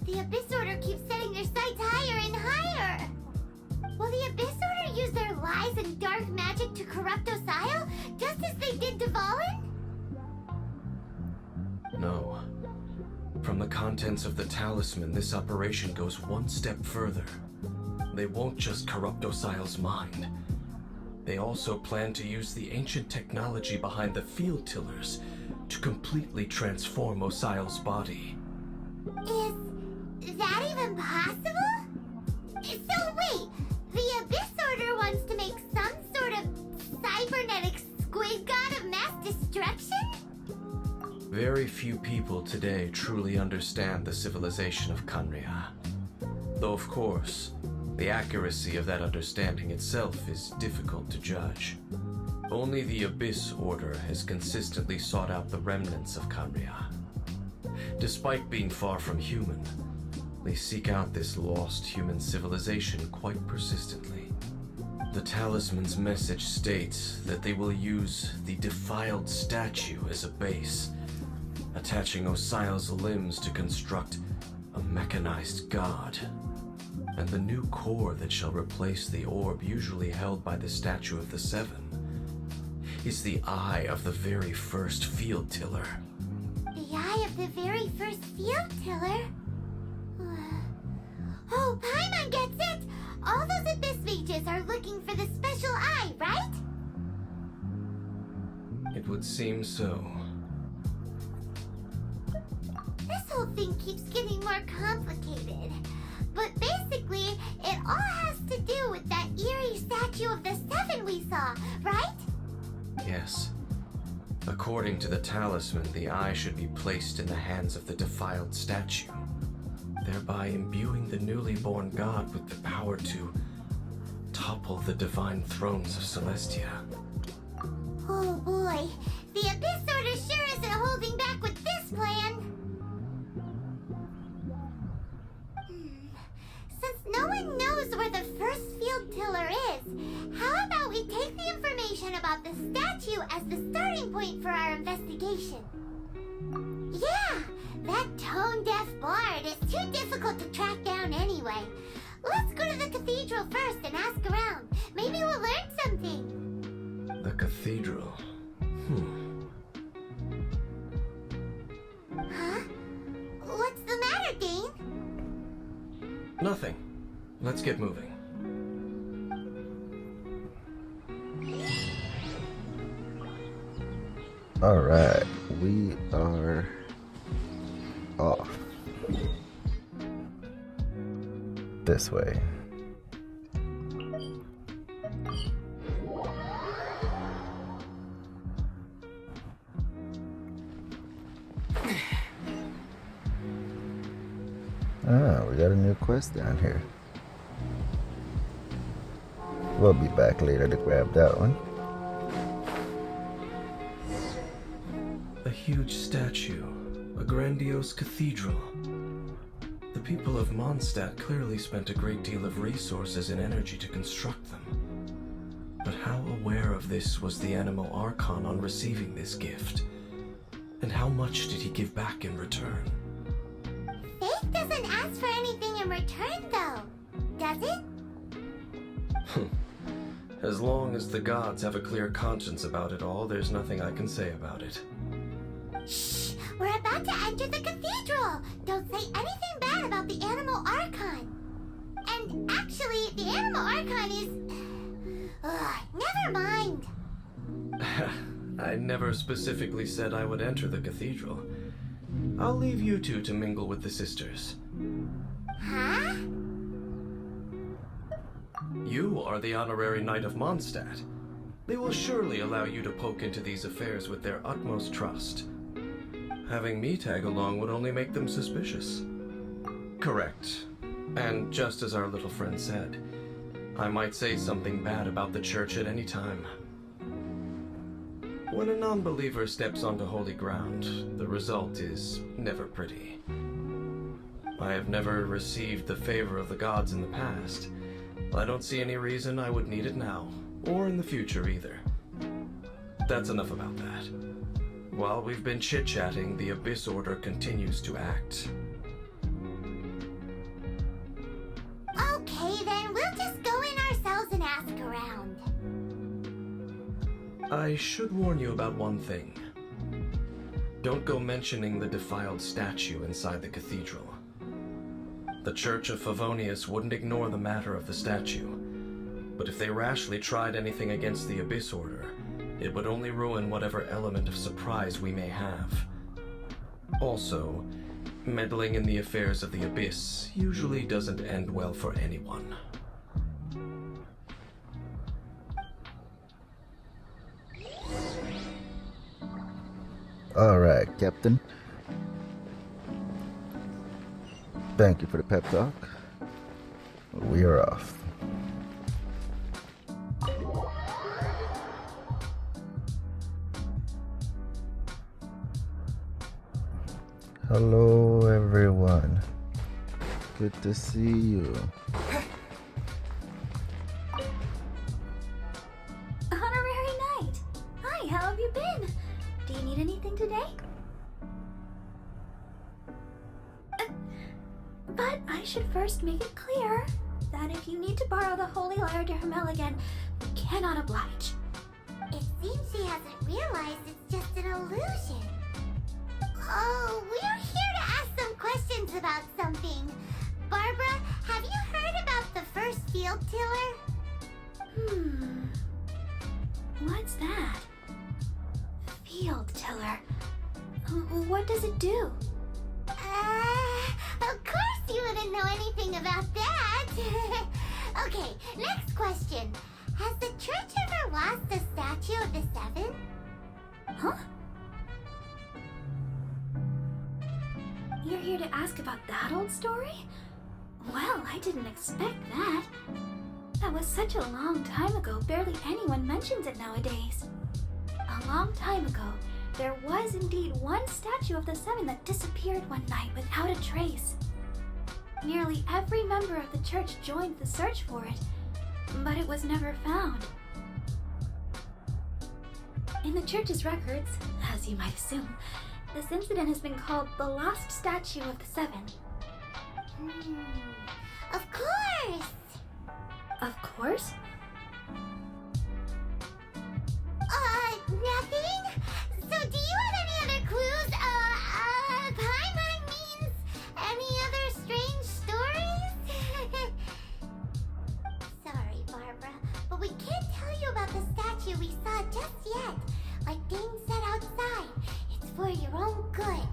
The Abyss Order keeps setting their sights higher and higher. Will the Abyss Order use their lies and dark magic to corrupt Osile, just as they did Dvalin? No. From the contents of the talisman, this operation goes one step further. They won't just corrupt Osile's mind. They also plan to use the ancient technology behind the field tillers to completely transform Osile's body. Is that even possible? So wait, the Abyss Order wants to make some sort of cybernetic squid god of mass destruction? Very few people today truly understand the civilization of Khaenri'ah. Though of course, the accuracy of that understanding itself is difficult to judge. Only the Abyss Order has consistently sought out the remnants of Khaenri'ah. Despite being far from human, they seek out this lost human civilization quite persistently. The talisman's message states that they will use the defiled statue as a base, attaching Osile's limbs to construct a mechanized god. And the new core that shall replace the orb usually held by the Statue of the Seven is the eye of the very first field tiller. The eye of the very first field tiller? Oh, Paimon gets it! All those Abyss mages are looking for the special eye, right? It would seem so. This whole thing keeps getting more complicated. But basically, it all has to do with that eerie Statue of the Seven we saw, right? Yes. According to the talisman, the eye should be placed in the hands of the defiled statue, thereby imbuing the newly born god with the power to topple the divine thrones of Celestia. Oh boy, the Abyss Order sure isn't holding back with this plan. Since no one knows where the first field tiller is, how about we take the information about the statue as the starting point for our investigation? Yeah, that tone-deaf bard is too difficult to track down anyway. Let's go to the cathedral first and ask around. Maybe we'll learn something. The cathedral. Huh? What's the matter, Dane? Nothing. Let's get moving. Alright, we are off. This way. Ah, we got a new quest down here. We'll be back later to grab that one. A huge statue, a grandiose cathedral. The people of Mondstadt clearly spent a great deal of resources and energy to construct them. But how aware of this was the Animal Archon on receiving this gift? And how much did he give back in return? Faith doesn't ask for anything in return, though, does it? As long as the gods have a clear conscience about it all, there's nothing I can say about it. Shh! We're about to enter the cathedral! Don't say anything bad about the Animal Archon! And actually, the Animal Archon is... never mind! I never specifically said I would enter the cathedral. I'll leave you two to mingle with the sisters. Huh? You are the honorary Knight of Mondstadt. They will surely allow you to poke into these affairs with their utmost trust. Having me tag along would only make them suspicious. Correct. And just as our little friend said, I might say something bad about the church at any time. When a non-believer steps onto holy ground, the result is never pretty. I have never received the favor of the gods in the past. I don't see any reason I would need it now, or in the future either. That's enough about that. While we've been chit-chatting, the Abyss Order continues to act. Okay, then we'll just go in ourselves and ask around. I should warn you about one thing. Don't go mentioning the defiled statue inside the cathedral. The Church of Favonius wouldn't ignore the matter of the statue, but if they rashly tried anything against the Abyss Order, it would only ruin whatever element of surprise we may have. Also, meddling in the affairs of the Abyss usually doesn't end well for anyone. Alright, Captain. Thank you for the pep talk. We are off. Hello, everyone. Good to see you. Honorary Knight! Hi, how have you been? Do you need anything today? But I should first make it clear that if you need to borrow the Holy Lyre to Hermel again, we cannot oblige. It seems she hasn't realized it's just an illusion. Oh, we're here to ask some questions about something. Barbara, have you heard about the first field tiller? What's that? Field tiller. What does it do? Of course you wouldn't know anything about that. Okay, next question. Has the church ever lost a statue of the Seven? Huh? You're here to ask about that old story? Well, I didn't expect that. That was such a long time ago, barely anyone mentions it nowadays. A long time ago, there was indeed one statue of the Seven that disappeared one night without a trace. Nearly every member of the church joined the search for it, but it was never found. In the church's records, as you might assume, this incident has been called the Lost Statue of the Seven. Of course! Of course? Nothing? So do you have any other clues? Paimon means any other strange stories? Sorry, Barbara, but we can't tell you about the statue we saw just yet. Like Dane said outside, it's for your own good.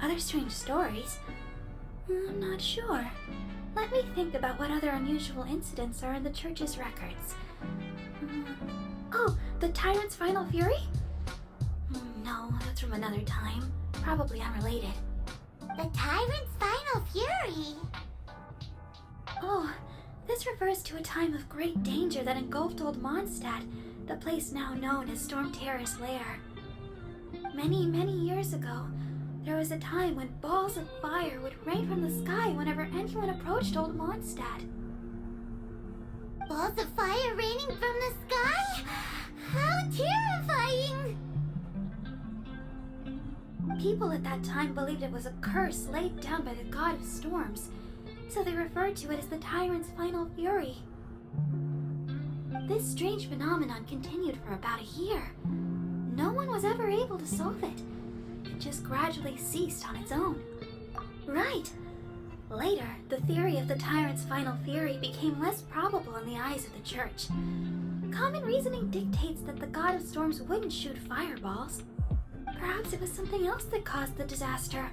Other strange stories? I'm not sure. Let me think about what other unusual incidents are in the church's records. Oh, the Tyrant's Final Fury? No, that's from another time. Probably unrelated. The Tyrant's Final Fury? Oh, this This refers to a time of great danger that engulfed Old Mondstadt, the place now known as Storm Terror's lair. Many, many years ago, there was a time when balls of fire would rain from the sky whenever anyone approached Old Mondstadt. Balls of fire raining from the sky? How terrifying! People at that time believed it was a curse laid down by the god of storms, so they referred to it as the Tyrant's final fury. This strange phenomenon continued for about a year. No one was ever able to solve it. It just gradually ceased on its own. Right. Later, the theory of the Tyrant's final fury became less probable in the eyes of the Church. Common reasoning dictates that the god of storms wouldn't shoot fireballs. Perhaps it was something else that caused the disaster.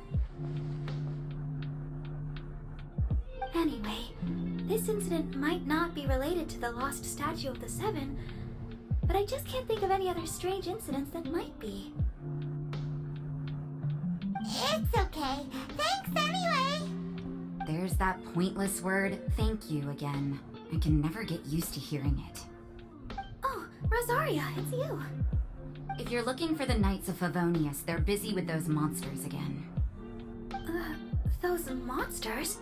Anyway, this incident might not be related to the lost statue of the Seven, but I just can't think of any other strange incidents that might be. It's okay. Thanks anyway. There's that pointless word, thank you, again. I can never get used to hearing it. Oh, Rosaria, it's you. If you're looking for the Knights of Favonius, they're busy with those monsters again. Those monsters?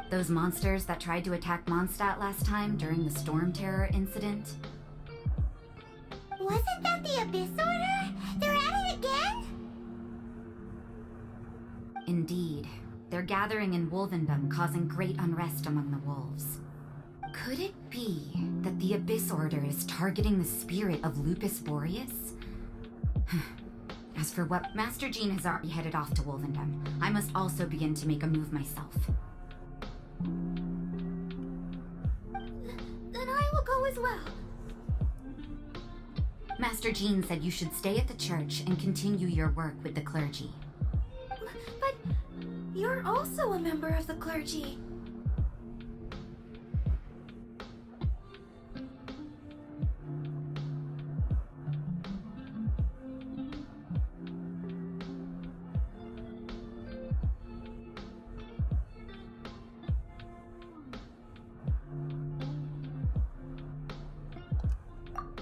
Those monsters that tried to attack Mondstadt last time during the Storm Terror incident? Wasn't that the Abyss Order? They're at it again? Indeed. They're gathering in Wolvendom, causing great unrest among the wolves. Could it be that the Abyss Order is targeting the spirit of Lupus Boreas? As for what, Master Jean has already headed off to Wolvendom. I must also begin to make a move myself. Then I will go as well. Master Jean said you should stay at the church and continue your work with the clergy. But you're also a member of the clergy.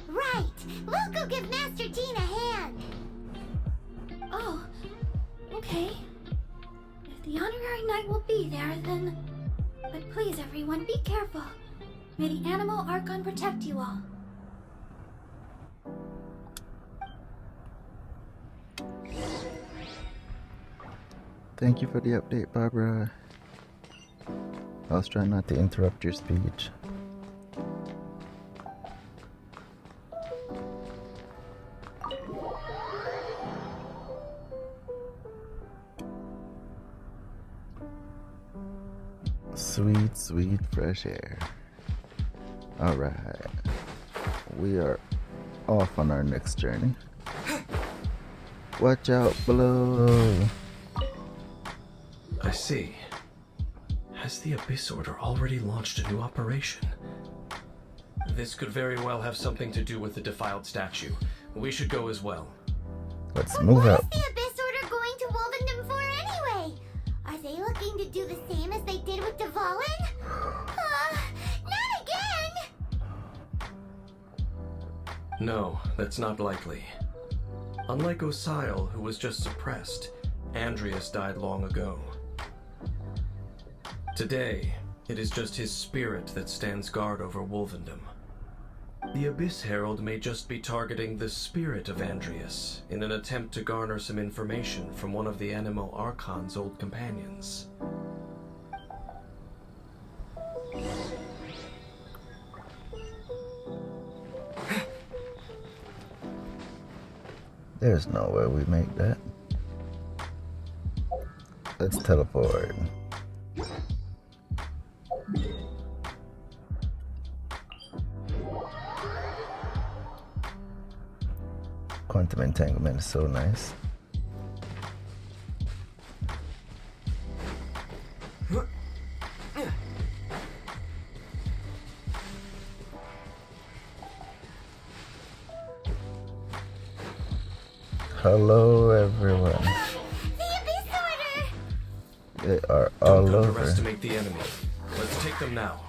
Right. We'll go give Master Jean a hand. Oh, okay. If the honorary knight will be there, then... But please, everyone, be careful. May the Animal Archon protect you all. Thank you for the update, Barbara. I was trying not to interrupt your speech. Sweet, sweet fresh air. Alright. We are off on our next journey. Watch out below. I see. Has the Abyss Order already launched a new operation? This could very well have something to do with the defiled statue. We should go as well. Let's move out. What is the Abyss Order going to Wolvendom for anyway? Are they looking to do the same as they did with Dvalin? Not again! No, that's not likely. Unlike Osile, who was just suppressed, Andreas died long ago. Today, it is just his spirit that stands guard over Wolvendom. The Abyss Herald may just be targeting the spirit of Andreas in an attempt to garner some information from one of the Animal Archon's old companions. There's no way we make that. Let's teleport. Quantum entanglement is so nice. Hello, everyone. The Abyss Order! They are all Don't over. underestimate the enemy. Let's take them now.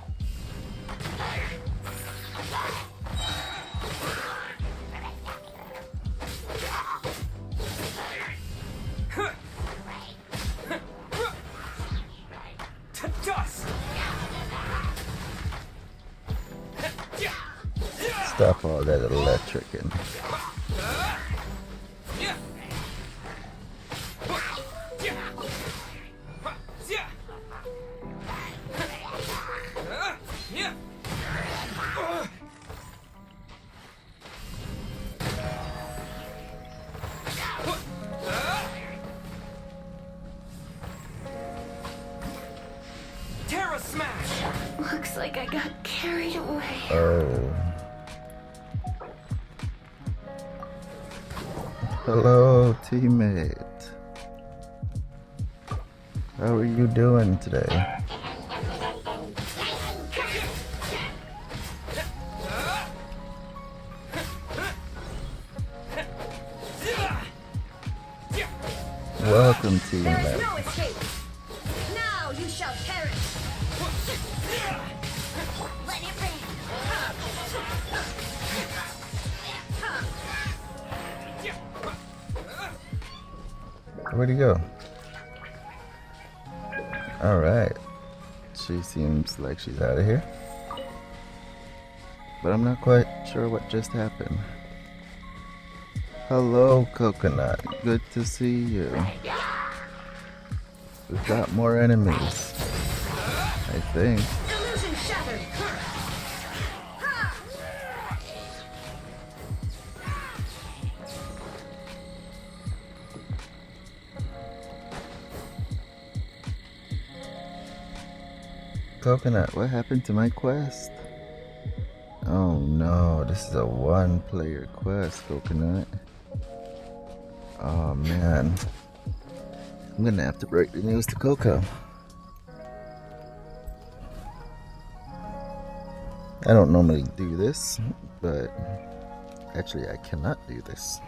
stop all that electricking. Terra Smash! Looks like I got carried away. Oh. Hello, teammate. How are you doing today? Welcome, teammate. There's no escape. Now you shall perish. Let it rain. Where'd he go? Alright. She seems like she's out of here. But I'm not quite sure what just happened. Hello, Coconut. Good to see you. We've got more enemies. I think. Illusion shattered. Coconut, what happened to my quest? Oh no, this is a one-player quest, Coconut. Oh man. I'm gonna have to break the news to Coco. I don't normally do this, but actually I cannot do this.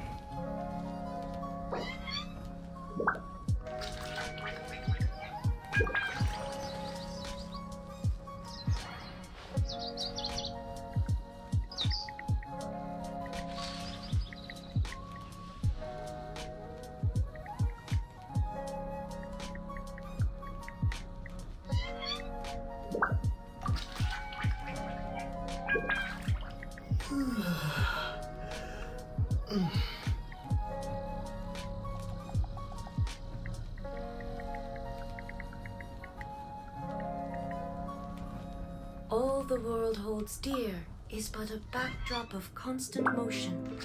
All the world holds dear is but a backdrop of constant motion.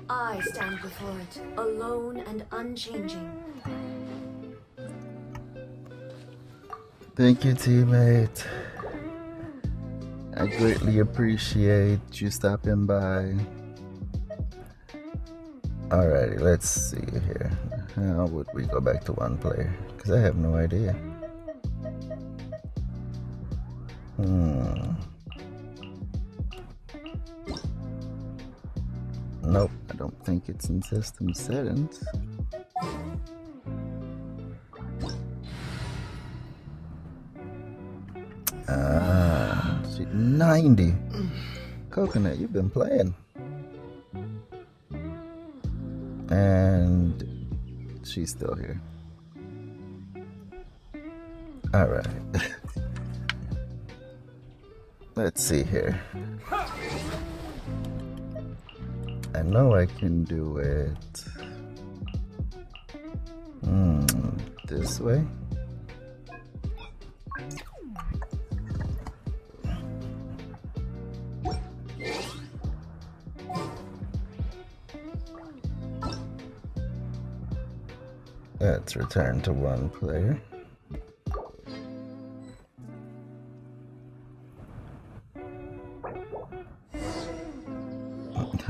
I stand before it, alone and unchanging. Thank you, teammate. I greatly appreciate you stopping by. Alrighty, let's see here. How would we go back to one player? Because I have no idea. Nope, I don't think it's in system settings. Ah, 90. Coconut, you've been playing. And she's still here. Alright. Let's see here. I know I can do it. This way. Let's return to one player.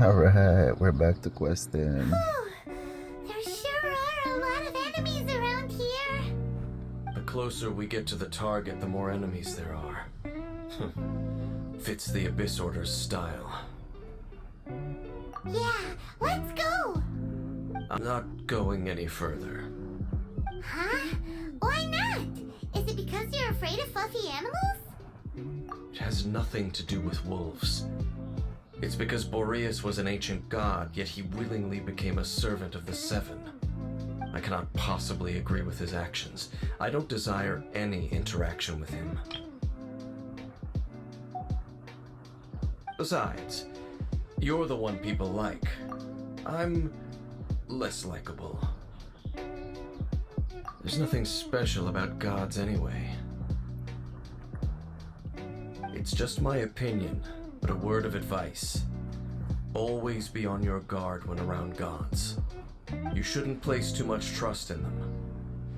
Alright, we're back to questing. There sure are a lot of enemies around here. The closer we get to the target, the more enemies there are. Fits the Abyss Order's style. Yeah, let's go. I'm not going any further. Huh? Why not? Is it because you're afraid of fluffy animals? It has nothing to do with wolves. It's because Boreas was an ancient god, yet he willingly became a servant of the Seven. I cannot possibly agree with his actions. I don't desire any interaction with him. Besides, you're the one people like. I'm less likable. There's nothing special about gods anyway. It's just my opinion, but a word of advice. Always be on your guard when around gods. You shouldn't place too much trust in them.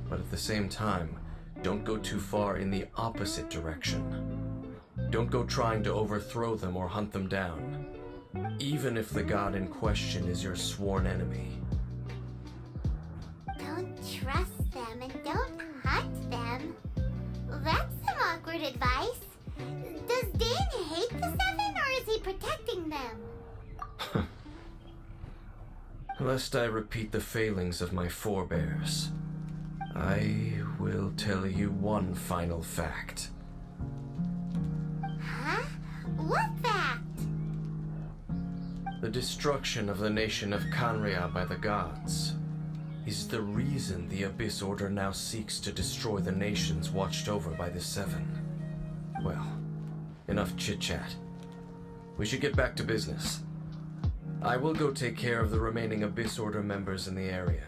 But at the same time, don't go too far in the opposite direction. Don't go trying to overthrow them or hunt them down, even if the god in question is your sworn enemy. Don't trust them and don't hunt them. That's some awkward advice. Does Dane hate the Seven, or is he protecting them? Lest I repeat the failings of my forebears, I will tell you one final fact. Huh? What fact? The destruction of the nation of Canria by the gods is the reason the Abyss Order now seeks to destroy the nations watched over by the Seven. Well, enough chit-chat. We should get back to business. I will go take care of the remaining Abyss Order members in the area.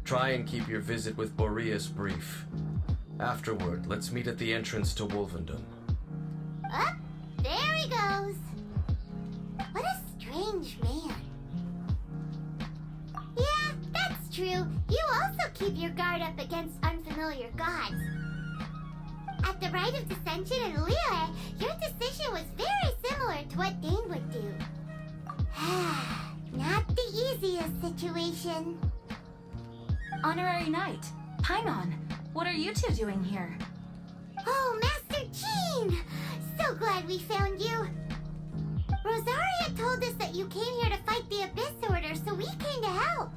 Try and keep your visit with Boreas brief. Afterward, let's meet at the entrance to Wolvendom. Up, there he goes. What a strange man. Yeah, that's true. You also keep your guard up against unfamiliar gods. At the Rite of Dissension in Liyue, your decision was very similar to what Dane would do. Not the easiest situation. Honorary Knight, Paimon, what are you two doing here? Oh, Master Jean! So glad we found you. Rosaria told us that you came here to fight the Abyss Order, so we came to help.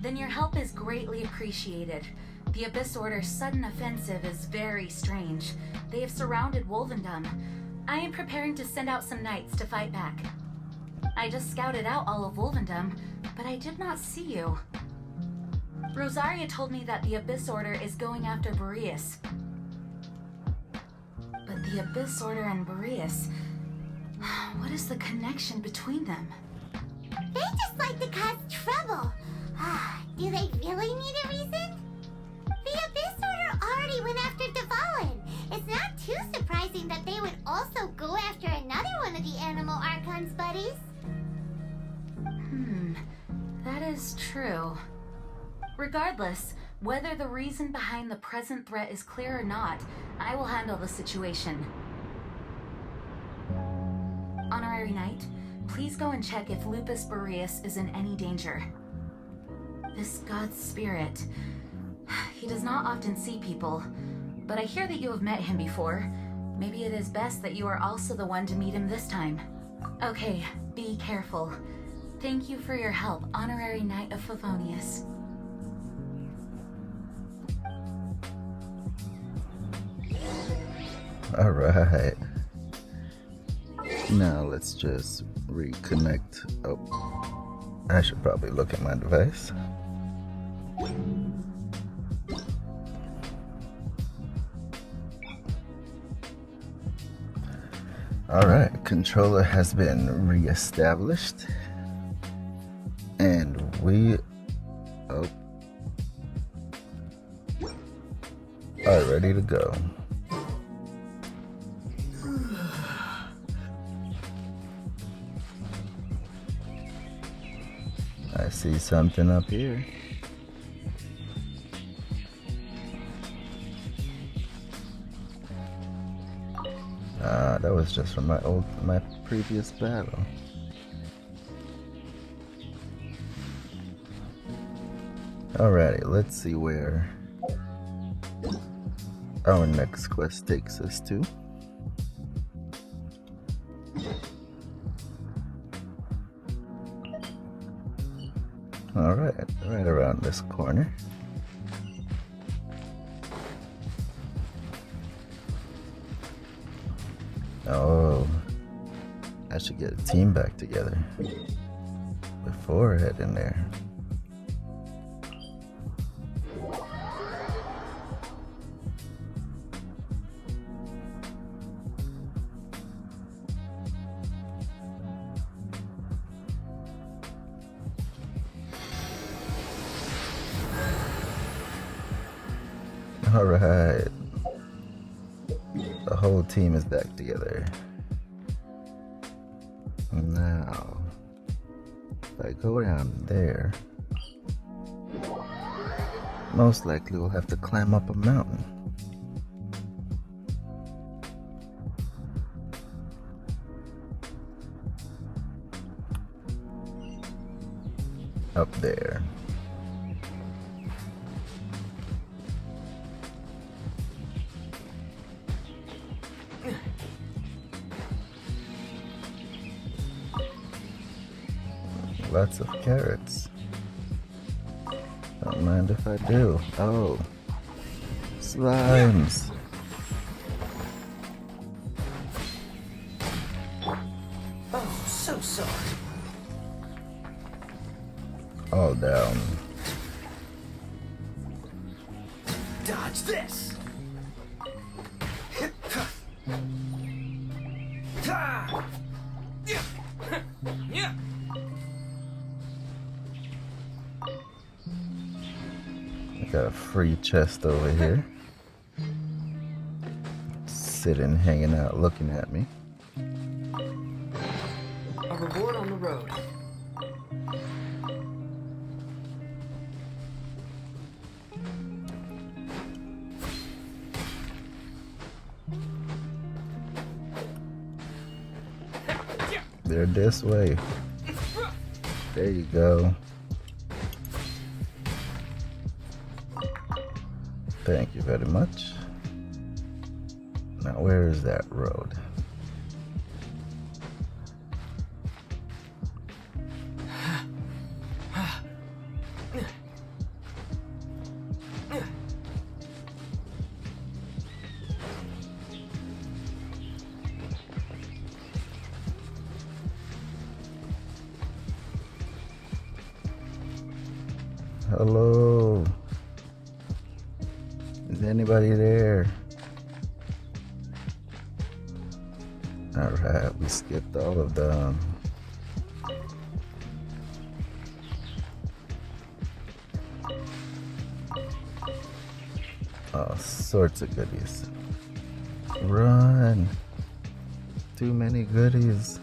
Then your help is greatly appreciated. The Abyss Order's sudden offensive is very strange. They have surrounded Wolvendom. I am preparing to send out some knights to fight back. I just scouted out all of Wolvendom, but I did not see you. Rosaria told me that the Abyss Order is going after Boreas. But the Abyss Order and Boreas... what is the connection between them? They just like to cause trouble. Do they really need a reason? The Abyss Order already went after Dvalin. It's not too surprising that they would also go after another one of the Animal Archon's buddies. That is true. Regardless, whether the reason behind the present threat is clear or not, I will handle the situation. Honorary Knight, please go and check if Lupus Boreas is in any danger. This god's spirit... he does not often see people, but I hear that you have met him before. Maybe it is best that you are also the one to meet him this time. Okay, be careful. Thank you for your help, Honorary Knight of Favonius. Alright. Now let's just reconnect. Oh, I should probably look at my device. Alright, controller has been re-established. And we are ready to go. I see something up here. That was just from my previous battle. Alrighty, let's see where our next quest takes us to. Alright, right around this corner. Oh, I should get a team back together before heading there. Alright. The whole team is back together. Now, if I go down there, most likely we'll have to climb up a mountain. Up there. Lots of carrots. Don't mind if I do. Oh, slimes. Oh, so sorry. All down. Dodge this. Got a free chest over here. Sitting, hanging out, looking at me. A reward on the road. They're this way. There you go. Thank you very much. Now, where is that road? Hello? Is anybody there? Alright, we skipped all of them. All sorts of goodies. Run! Too many goodies.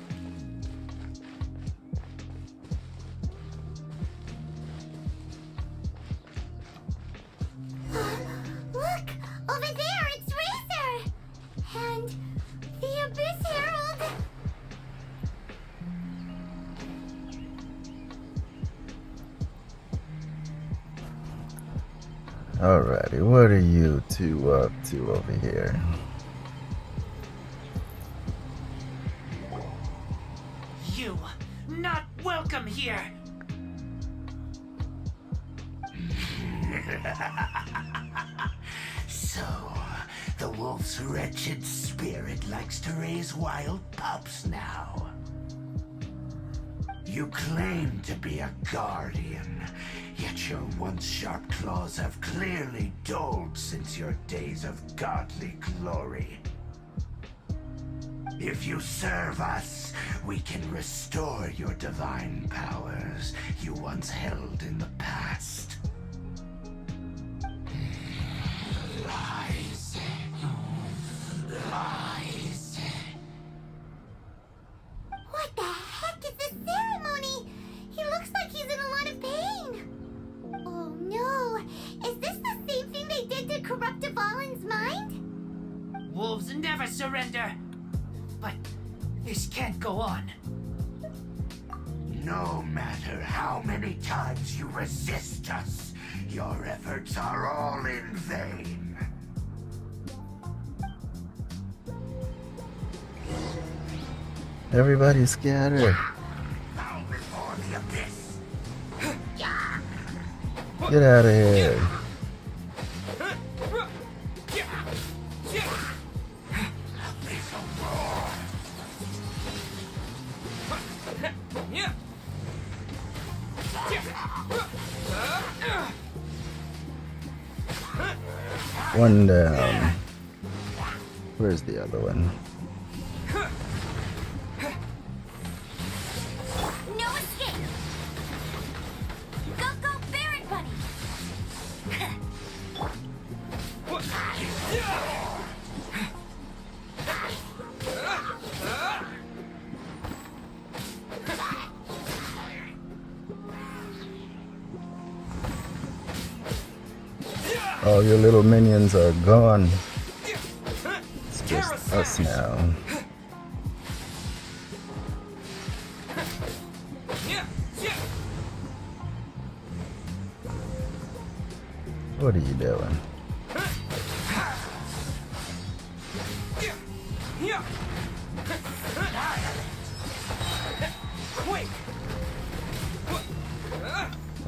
Look! Over there, it's Razor! And the Abyss Herald! Alrighty, what are you two up to over here? You not welcome here. So, the wolf's wretched spirit likes to raise wild pups now. You claim to be a guardian, yet your once sharp claws have clearly dulled since your days of godly glory. If you serve us, we can restore your divine powers you once held in the past. Lies. Lies. What the heck is this ceremony? He looks like he's in a lot of pain. Oh no! Is this the same thing they did to corrupt Avalin's mind? Wolves never surrender. But this can't go on. No matter how many times you resist us, your efforts are all in vain. Everybody scatter. Bow before the abyss. Get out of here. One down. Where's the other one? No escape! Go, go, Barret Bunny! All your little minions are gone. It's just us now. What are you doing?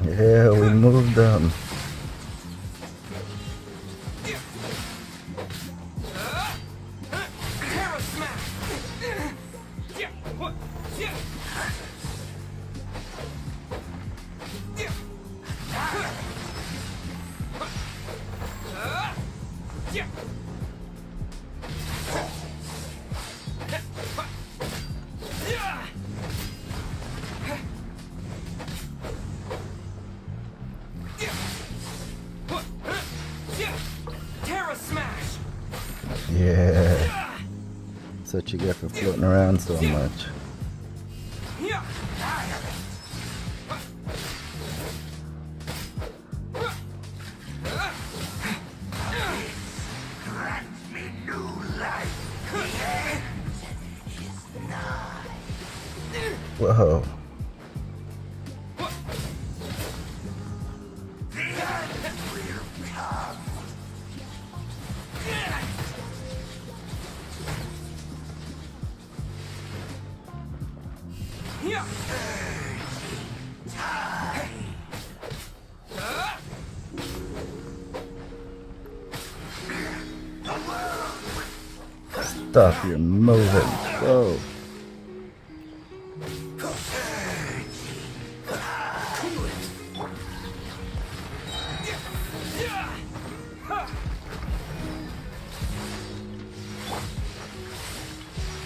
Yeah, we moved them. Yeah. That's what you get for floating around so much. Whoa. Stop your moving. Whoa.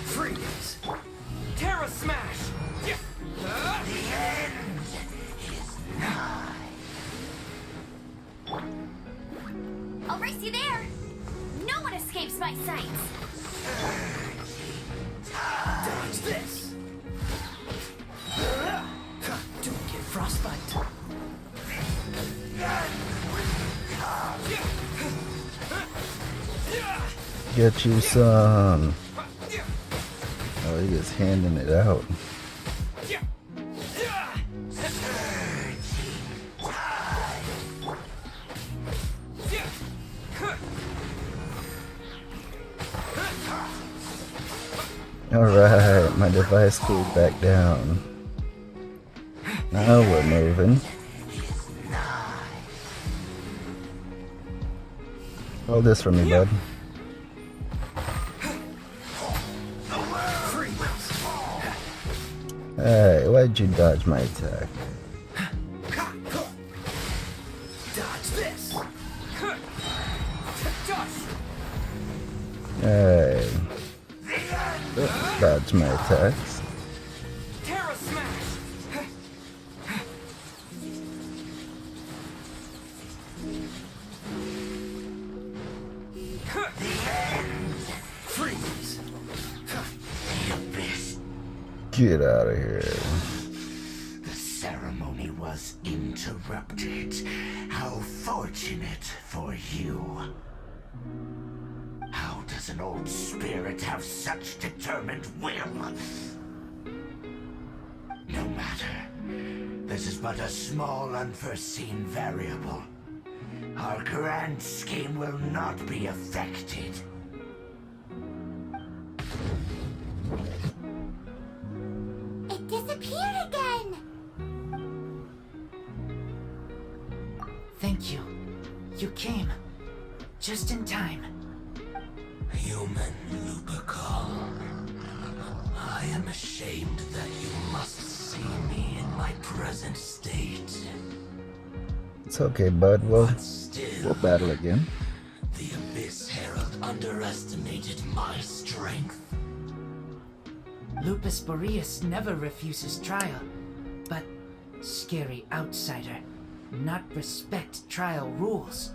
Freeze! Terra Smash! The end is nigh. I'll race you there. No one escapes my sights. Dodge this! Don't get frostbite. Get you some. Oh, he is handing it out. Alright, my device cooled back down. Now we're moving. Hold this for me, bud. Hey, why'd you dodge my attack? Dodge this! Hey. Dodge my attacks. Terra Smash! Freeze! The abyss. Get out of here. The ceremony was interrupted. How fortunate for you. How does an old spirit have such determined will? No matter. This is but a small unforeseen variable. Our grand scheme will not be affected. It disappeared again! Thank you. You came. Just in time. Human Lupercal. I am ashamed that you must see me in my present state. It's okay, bud. We'll battle again. The Abyss Herald underestimated my strength. Lupus Boreas never refuses trial, but scary outsider, not respect trial rules.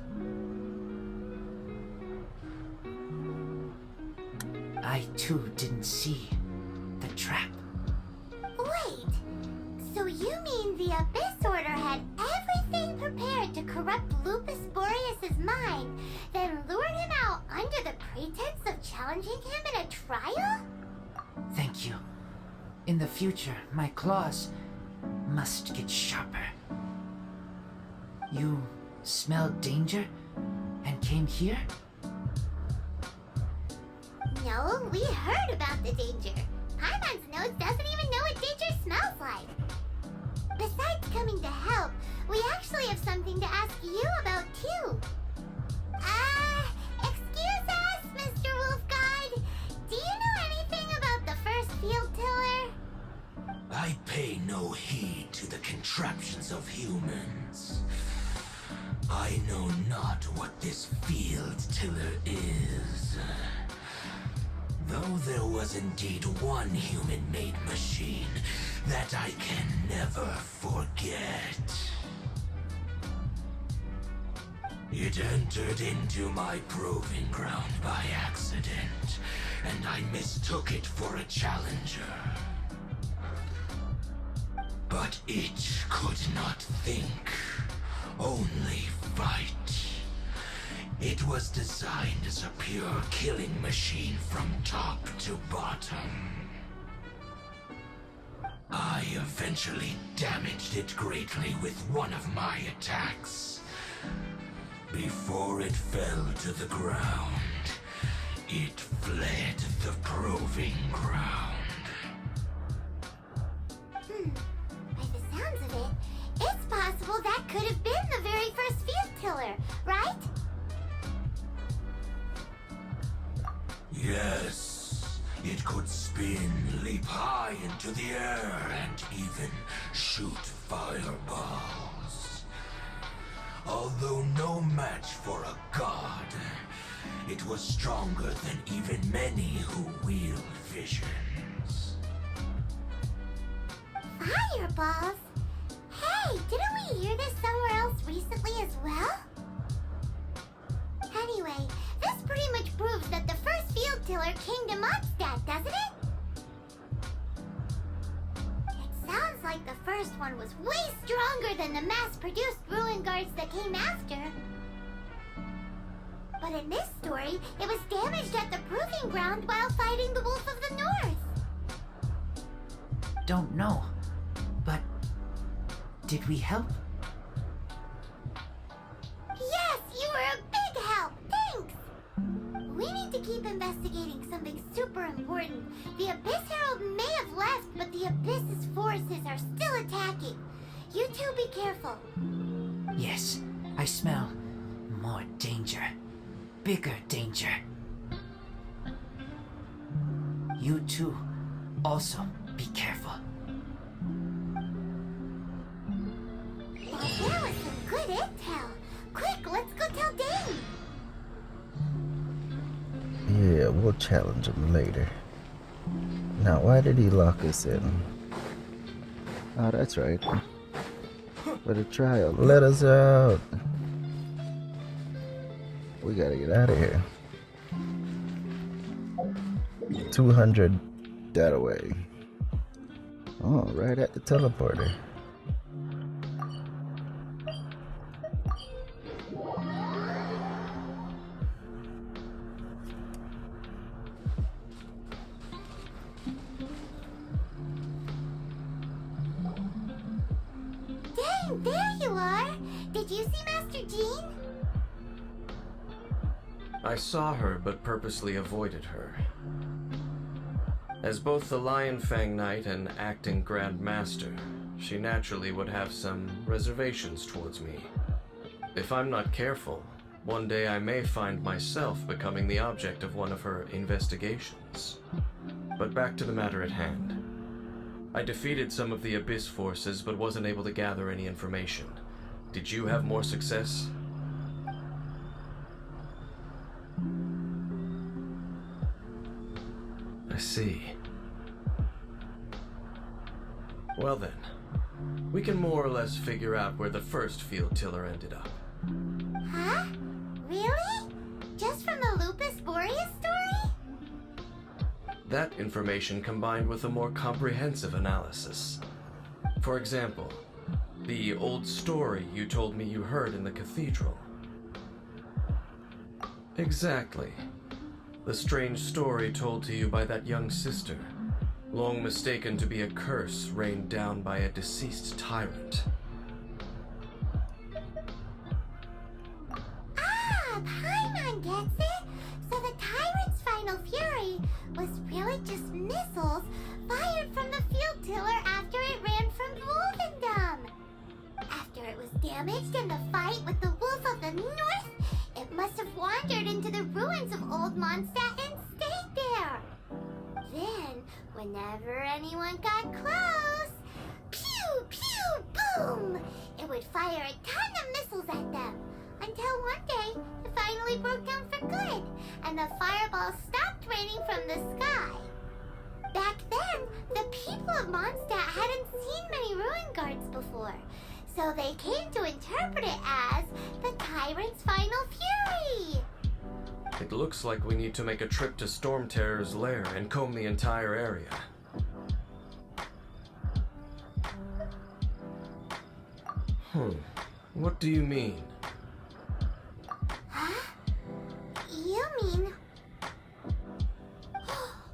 I too didn't see the trap. Wait, so you mean the Abyss Order had everything prepared to corrupt Lupus Boreas's mind, then lured him out under the pretense of challenging him in a trial? Thank you. In the future, my claws must get sharper. You smelled danger and came here? No, we heard about the danger. Paimon's nose doesn't even know what danger smells like. Besides coming to help, we actually have something to ask you about too. Excuse us, Mr. Wolfguard. Do you know anything about the first field tiller? I pay no heed to the contraptions of humans. I know not what this field tiller is. Though there was indeed one human-made machine that I can never forget. It entered into my proving ground by accident, and I mistook it for a challenger. But it could not think, only fight. It was designed as a pure killing machine from top to bottom. I eventually damaged it greatly with one of my attacks. Before it fell to the ground, it fled the proving ground. By the sounds of it, it's possible that could have been the very first field tiller, right? Yes, it could spin, leap high into the air, and even shoot fireballs. Although no match for a god, it was stronger than even many who wield visions. Fireballs? Hey, didn't we hear this somewhere else recently as well? Anyway, this pretty much proves that the first field tiller came to Mondstadt, doesn't it? It sounds like the first one was way stronger than the mass-produced ruin guards that came after. But in this story, it was damaged at the proving ground while fighting the Wolf of the North. Don't know, but did we help? Yes, you were a big help. Thanks. We need to keep investigating something super important. The Abyss Herald may have left, but the Abyss's forces are still attacking. You two be careful. Yes, I smell more danger. Bigger danger. You two also be careful. Now there was some good intel. Quick, let's go tell Dane. Yeah, we'll challenge him later. Now, why did he lock us in? Oh, that's right. For the trial. Let us out. We gotta get out of here. 200 that away. Oh, right at the teleporter. Dane, there you are. Did you see Master Jean? I saw her, but purposely avoided her. As both the Lion Fang Knight and acting Grand Master, she naturally would have some reservations towards me. If I'm not careful, one day I may find myself becoming the object of one of her investigations. But back to the matter at hand. I defeated some of the Abyss forces, but wasn't able to gather any information. Did you have more success? I see. Well then, we can more or less figure out where the first field tiller ended up. Huh? Really? Just from the Lupus Boreas story? That information combined with a more comprehensive analysis. For example, the old story you told me you heard in the cathedral. Exactly. The strange story told to you by that young sister, long mistaken to be a curse rained down by a deceased tyrant. Paimon gets it! So the tyrant's final fury was really just missiles fired from the field tiller after it ran from Wolvendom. After it was damaged in the fight with the Wolf of the North, it must have wandered into the ruins of Old Mondstadt and stayed there. Then, whenever anyone got close, pew, pew, boom! It would fire a ton of missiles at them, until one day it finally broke down for good, and the fireballs stopped raining from the sky. Back then, the people of Mondstadt hadn't seen many ruin guards before, so they came to interpret it as the tyrant's final fury. It looks like we need to make a trip to Storm Terror's lair and comb the entire area. What do you mean? Huh? You mean...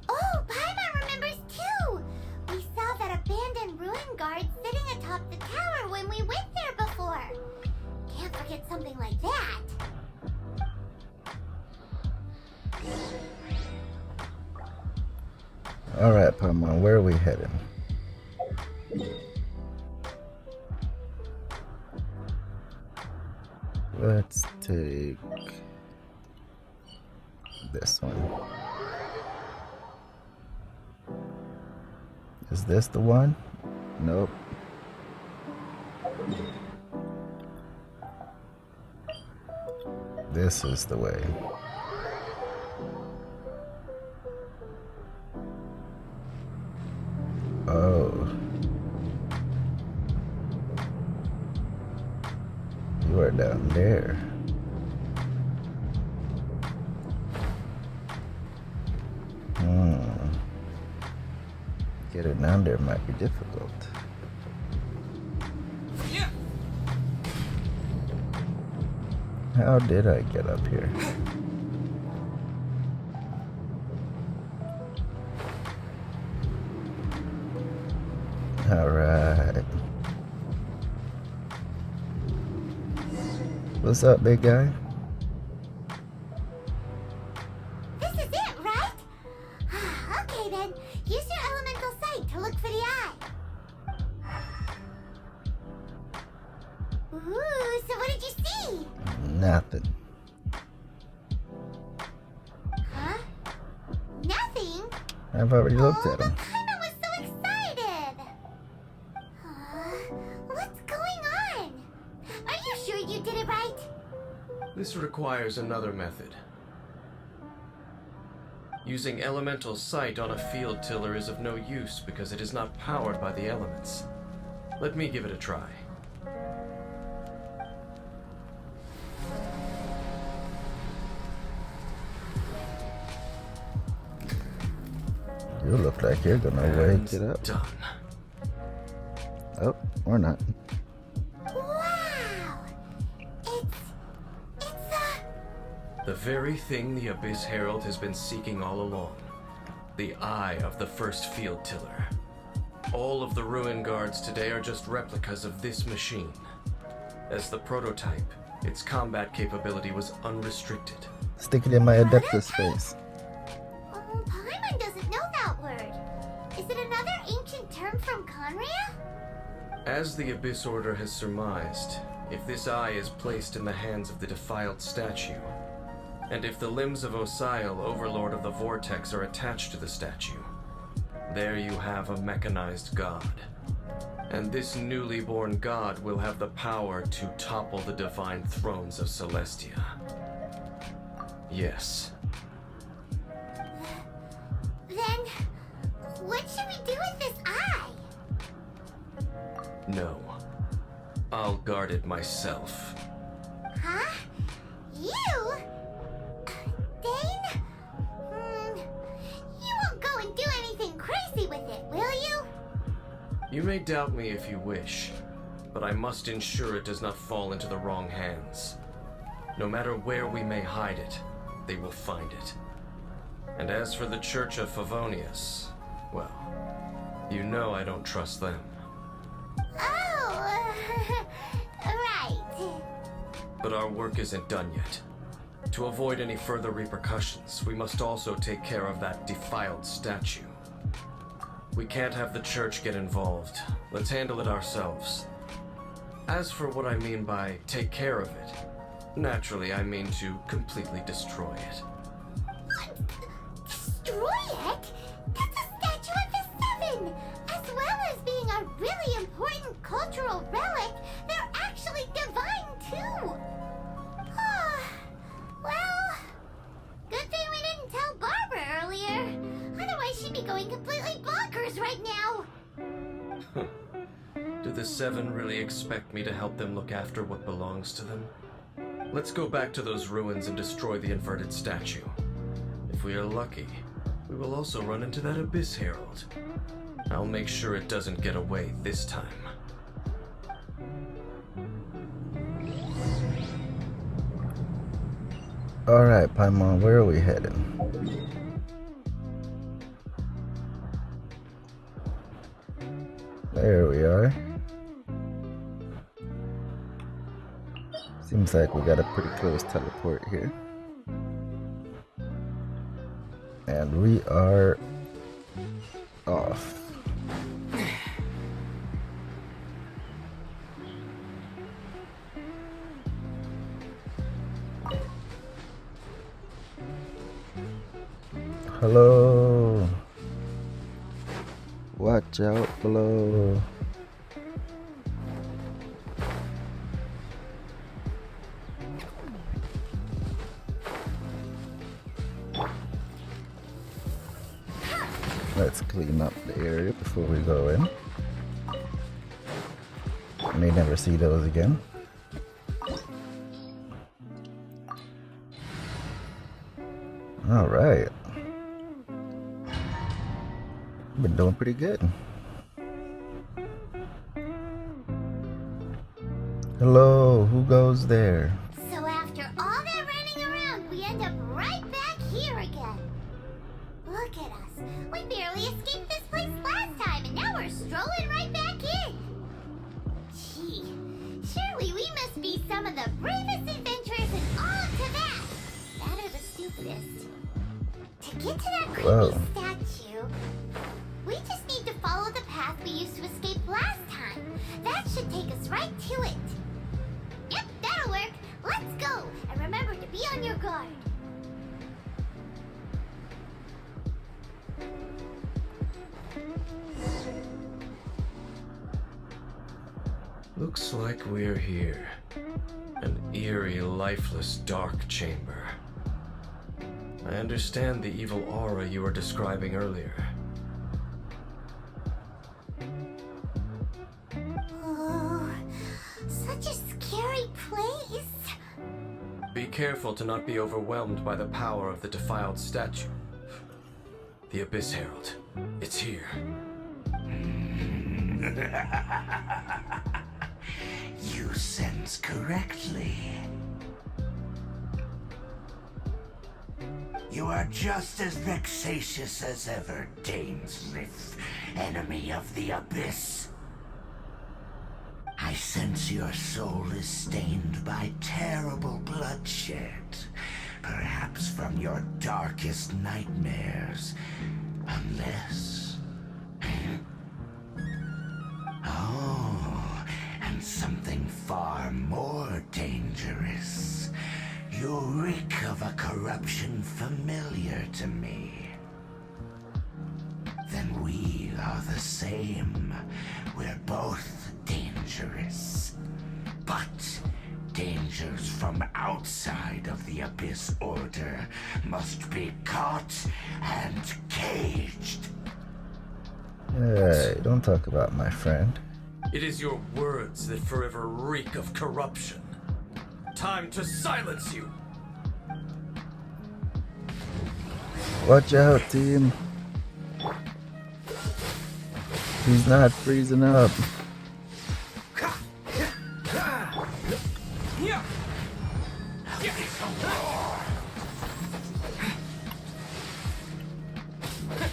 Oh, Paimon remembers too! We saw that abandoned ruin guard sitting atop the tower when we went there before. Can't forget something like that. Alright, Paimon, where are we heading? Let's take this one. Is this the one? Nope. This is the way. Oh. You are down there. Getting down there might be difficult. How did I get up here? Alright. What's up, big guy? This is it, right? Okay then, use your elemental sight to look for the eye. Ooh, so what did you see? Nothing. Huh? Nothing? I've already looked at him. Paimon was so excited. What's going on? Are you sure you did it right? This requires another method. Using elemental sight on a field tiller is of no use because it is not powered by the elements. Let me give it a try. You look like you're gonna wake it up. Done. Oh, or not. Wow! It's The very thing the Abyss Herald has been seeking all along. The eye of the first field tiller. All of the ruin guards today are just replicas of this machine. As the prototype, its combat capability was unrestricted. Stick it in my Adeptus face. Paimon doesn't know that word. Is it another ancient term from Conria? As the Abyss Order has surmised, if this eye is placed in the hands of the defiled statue, and if the limbs of Osiel, Overlord of the Vortex, are attached to the statue, there you have a mechanized god. And this newly born god will have the power to topple the divine thrones of Celestia. Yes. Then, what should we do with this eye? No. I'll guard it myself. Huh? You? Dane? You won't go and You may doubt me if you wish, but I must ensure it does not fall into the wrong hands. No matter where we may hide it, they will find it. And as for the Church of Favonius, well, you know I don't trust them. Oh, right. But our work isn't done yet. To avoid any further repercussions, we must also take care of that defiled statue. We can't have the church get involved. Let's handle it ourselves. As for what I mean by take care of it, naturally I mean to completely destroy it. What? Destroy it? That's a statue of the Seven! As well as being a really important cultural relic, they're actually divine too! Well, good thing we didn't tell Barbara earlier. Otherwise she'd be going completely bonkers right now. Do the Seven really expect me to help them look after what belongs to them? Let's go back to those ruins and destroy the inverted statue. If we are lucky, we will also run into that Abyss Herald. I'll make sure it doesn't get away this time. Alright, Paimon, where are we heading? There we are. Seems like we got a pretty close teleport here. And we are off. Hello. Watch out below. Let's clean up the area before we go in. May never see those again. All right. Been doing pretty good. Hello, who goes there? So after all that running around, we end up right back here again. Look at us. We barely escaped this place last time, and now we're strolling right back in. Gee, surely we must be some of the bravest adventurers in all of Tibet. That or the stupidest. To get to that creepy statue, we just need to follow the path we used to escape last time. That should take us right to it. Yep, that'll work. Let's go. And remember to be on your guard. Looks like we're here. An eerie, lifeless, dark chamber. I understand the evil aura you were describing earlier. Oh, such a scary place. Be careful to not be overwhelmed by the power of the defiled statue. The Abyss Herald. It's here. You sense correctly. You are just as vexatious as ever, Dainsmith, enemy of the Abyss. I sense your soul is stained by terrible bloodshed, perhaps from your darkest nightmares, unless... Oh, and something far more dangerous. You reek of a corruption familiar to me. Then we are the same. We're both dangerous. But dangers from outside of the Abyss Order must be caught and caged. Hey, don't talk about my friend. It is your words that forever reek of corruption. Time to silence you! Watch out, team. He's not freezing up.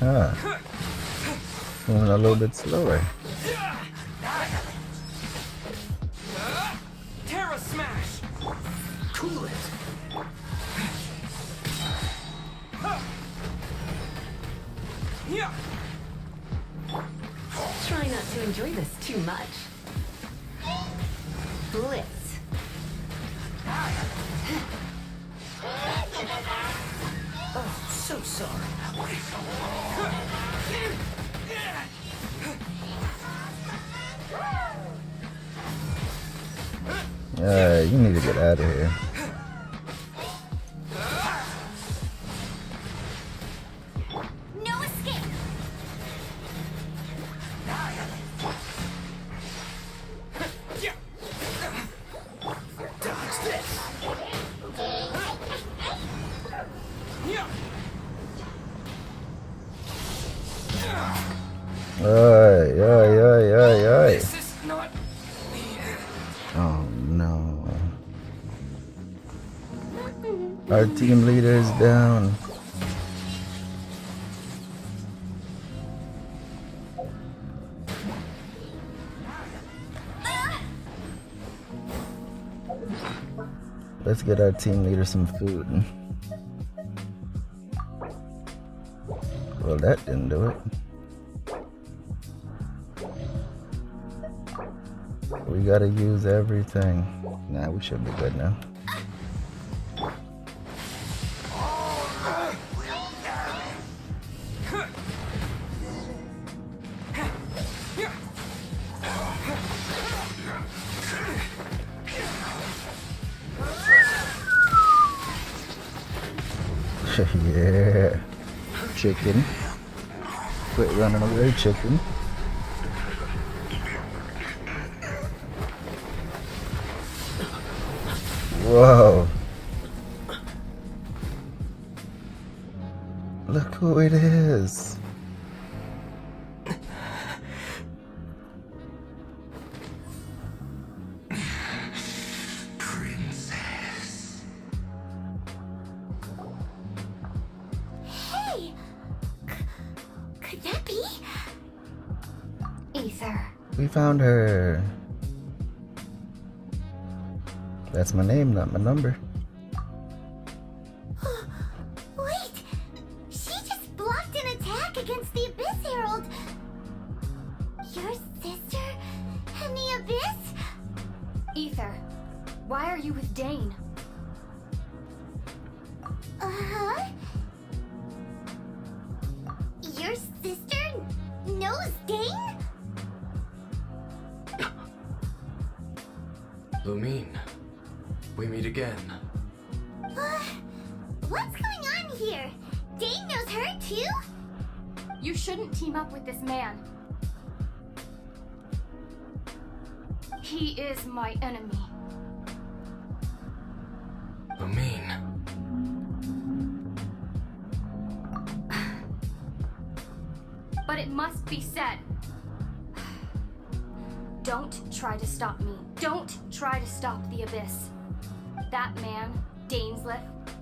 Ah. Moving a little bit slower. Terra Smash! Cool it! Try not to enjoy this too much. Blitz. Oh, so sorry. You need to get out of here. No escape! Dodge this! Ay. This is not Oh no. Our team leader is down. Let's get our team leader some food. Well, that didn't do it. We gotta use everything. Nah, we should be good now. Yeah. Chicken. Quit running away, chicken. Whoa. Look who it is. Princess. Hey! Could that be? Ether. We found her. That's my name, not my number. Wait! She just blocked an attack against the Abyss Herald! Your sister and the Abyss? Ether, why are you with Dane? Uh-huh? Your sister knows Dane? Lumine, we meet again. What's going on here? Dane knows her too? You shouldn't team up with this man. He is my enemy. Lumine. But it must be said. Don't try to stop me. Don't try to stop the Abyss. That man, Dainsleif,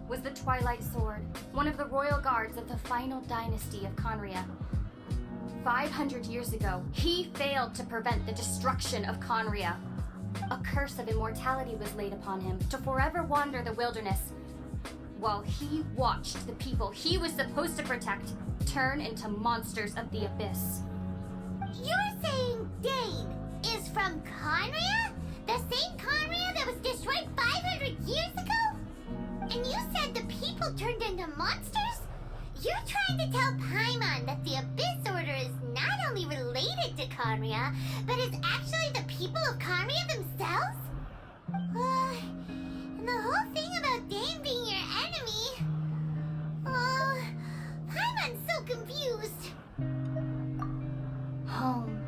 was the Twilight Sword, one of the royal guards of the final dynasty of Conria. 500 years ago, he failed to prevent the destruction of Conria. A curse of immortality was laid upon him to forever wander the wilderness, while he watched the people he was supposed to protect turn into monsters of the Abyss. You're saying Dane is from Conria? The same Conria that was destroyed 500 years ago? And you said the people turned into monsters? You're trying to tell Paimon that the Abyss Order is not only related to Conria, but is actually the people of Conria themselves? And the whole thing about Dane being your enemy... Paimon's so confused. Home.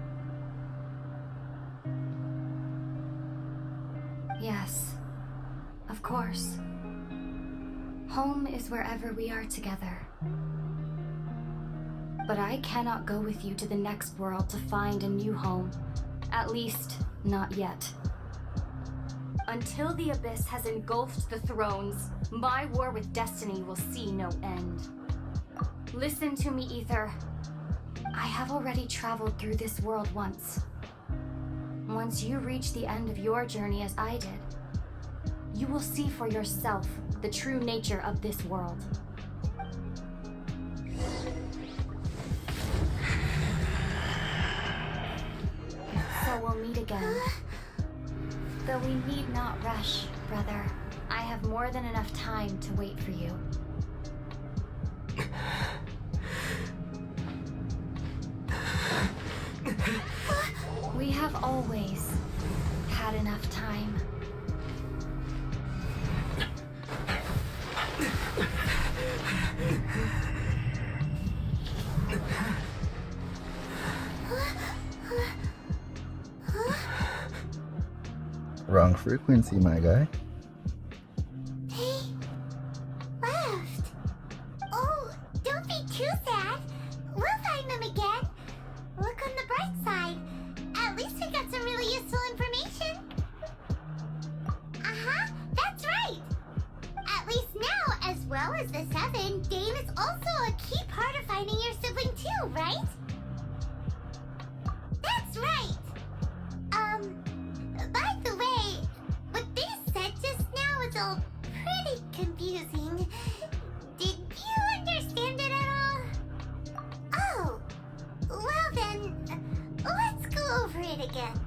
Yes, of course. Home is wherever we are together. But I cannot go with you to the next world to find a new home. At least, not yet. Until the Abyss has engulfed the thrones, my war with Destiny will see no end. Listen to me, Ether. I have already traveled through this world once. Once you reach the end of your journey as I did, you will see for yourself the true nature of this world. So we'll meet again. Though we need not rush, brother. I have more than enough time to wait for you. We have always had enough time. Wrong frequency, my guy. They left. Oh, don't be too sad. We'll find them again. Look on the bright side. At least we got some really useful information. Uh-huh, that's right. At least now, as well as the Seven, Dane is also a key part of finding your sibling too, right? That's right. By the way, what they said just now is all pretty confusing. Did you understand it at all? Oh, well then, let's go over it again.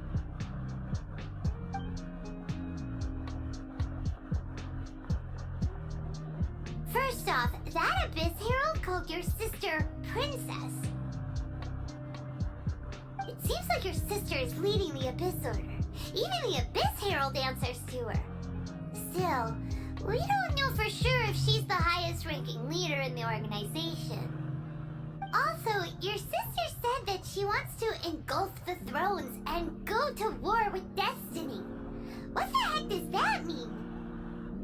First off, that Abyss Herald called your sister Princess. It seems like your sister is leading the Abyss Order. Even the Abyss Herald answers to her. Still, we don't know for sure if she's the highest ranking leader in the organization. Also, your sister said that she wants to engulf the thrones and go to war with Destiny. What the heck does that mean?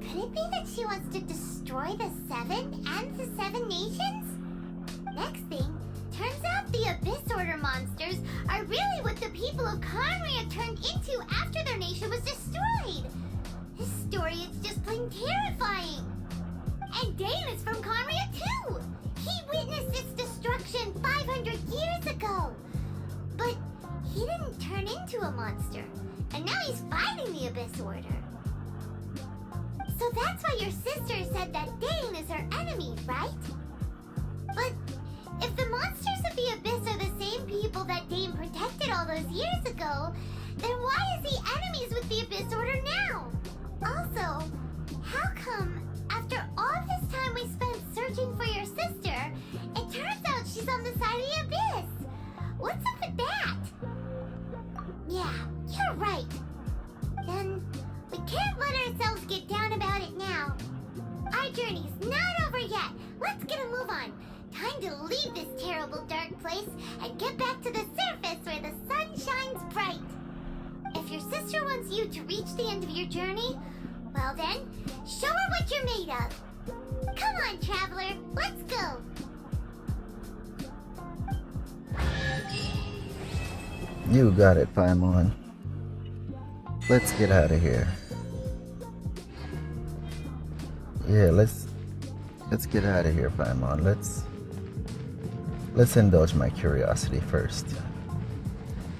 Could it be that she wants to destroy the Seven and the Seven Nations? Next thing, turns out the Abyss Order monsters are really what the people of Conria turned into after their nation was destroyed. This story is just plain terrifying. And Dane is from Conria too. He witnessed its destruction 500 years ago. But he didn't turn into a monster. And now he's fighting the Abyss Order. So that's why your sister said that Dane is her enemy, right? But if the monsters of the Abyss are the same people that Dane protected all those years ago, then why is he enemies with the Abyss Order now? Also, how come, after all this time we spent searching for your sister, it turns out she's on the side of the Abyss? What's up with that? Yeah, you're right. Then we can't let ourselves get down about it now. Our journey's not over yet. Let's get a move on. Time to leave this terrible dark place and get back to the surface where the sun shines bright. If your sister wants you to reach the end of your journey, well then, show her what you're made of. Come on, traveler, let's go. You got it, Paimon. Let's get out of here. Yeah, let's get out of here, Paimon. Let's indulge my curiosity first.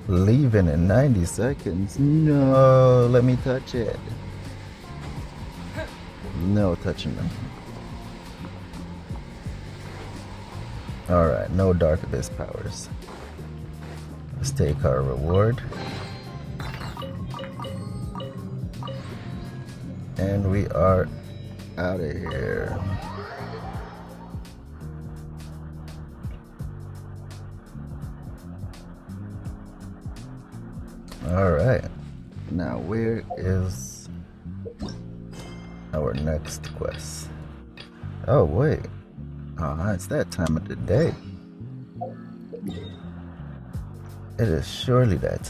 Leaving in 90 seconds? No, let me touch it. No touching them. Alright, no Dark Abyss powers. Let's take our reward. And we are out of here. Alright. Now where is our next quest? Oh wait. It's that time of the day. It is surely that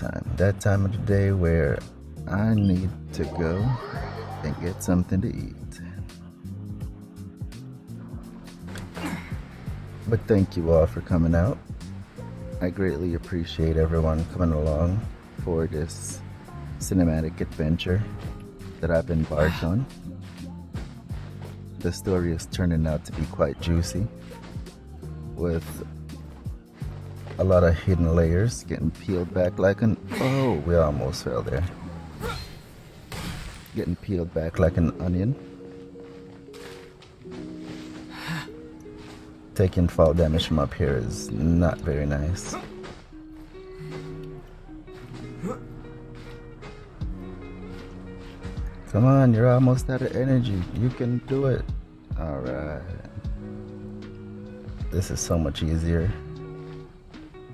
time of the day where I need to go and get something to eat. But thank you all for coming out. I greatly appreciate everyone coming along for this cinematic adventure that I've embarked on. The story is turning out to be quite juicy, with a lot of hidden layers getting peeled back like an... Oh, we almost fell there. Getting peeled back like an onion. Taking fall damage from up here is not very nice. Come on, you're almost out of energy. You can do it. Alright. This is so much easier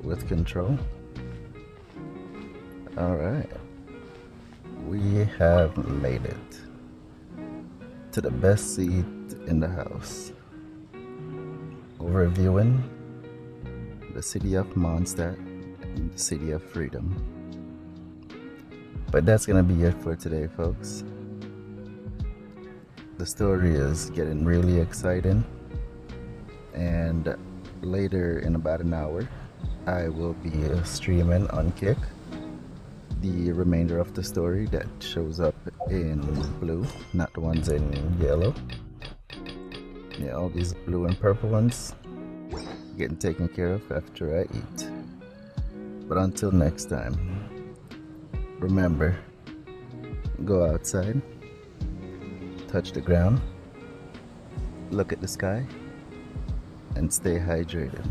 with control. Alright. We have made it to the best seat in the house. Overviewing the city of Mondstadt and the city of Freedom. But that's gonna be it for today, folks. The story is getting really exciting, and later in about an hour I will be streaming on Kick the remainder of the story that shows up in blue, not the ones in yellow. Yeah, all these blue and purple ones getting taken care of after I eat. But until next time, remember, go outside, touch the ground, look at the sky, and stay hydrated.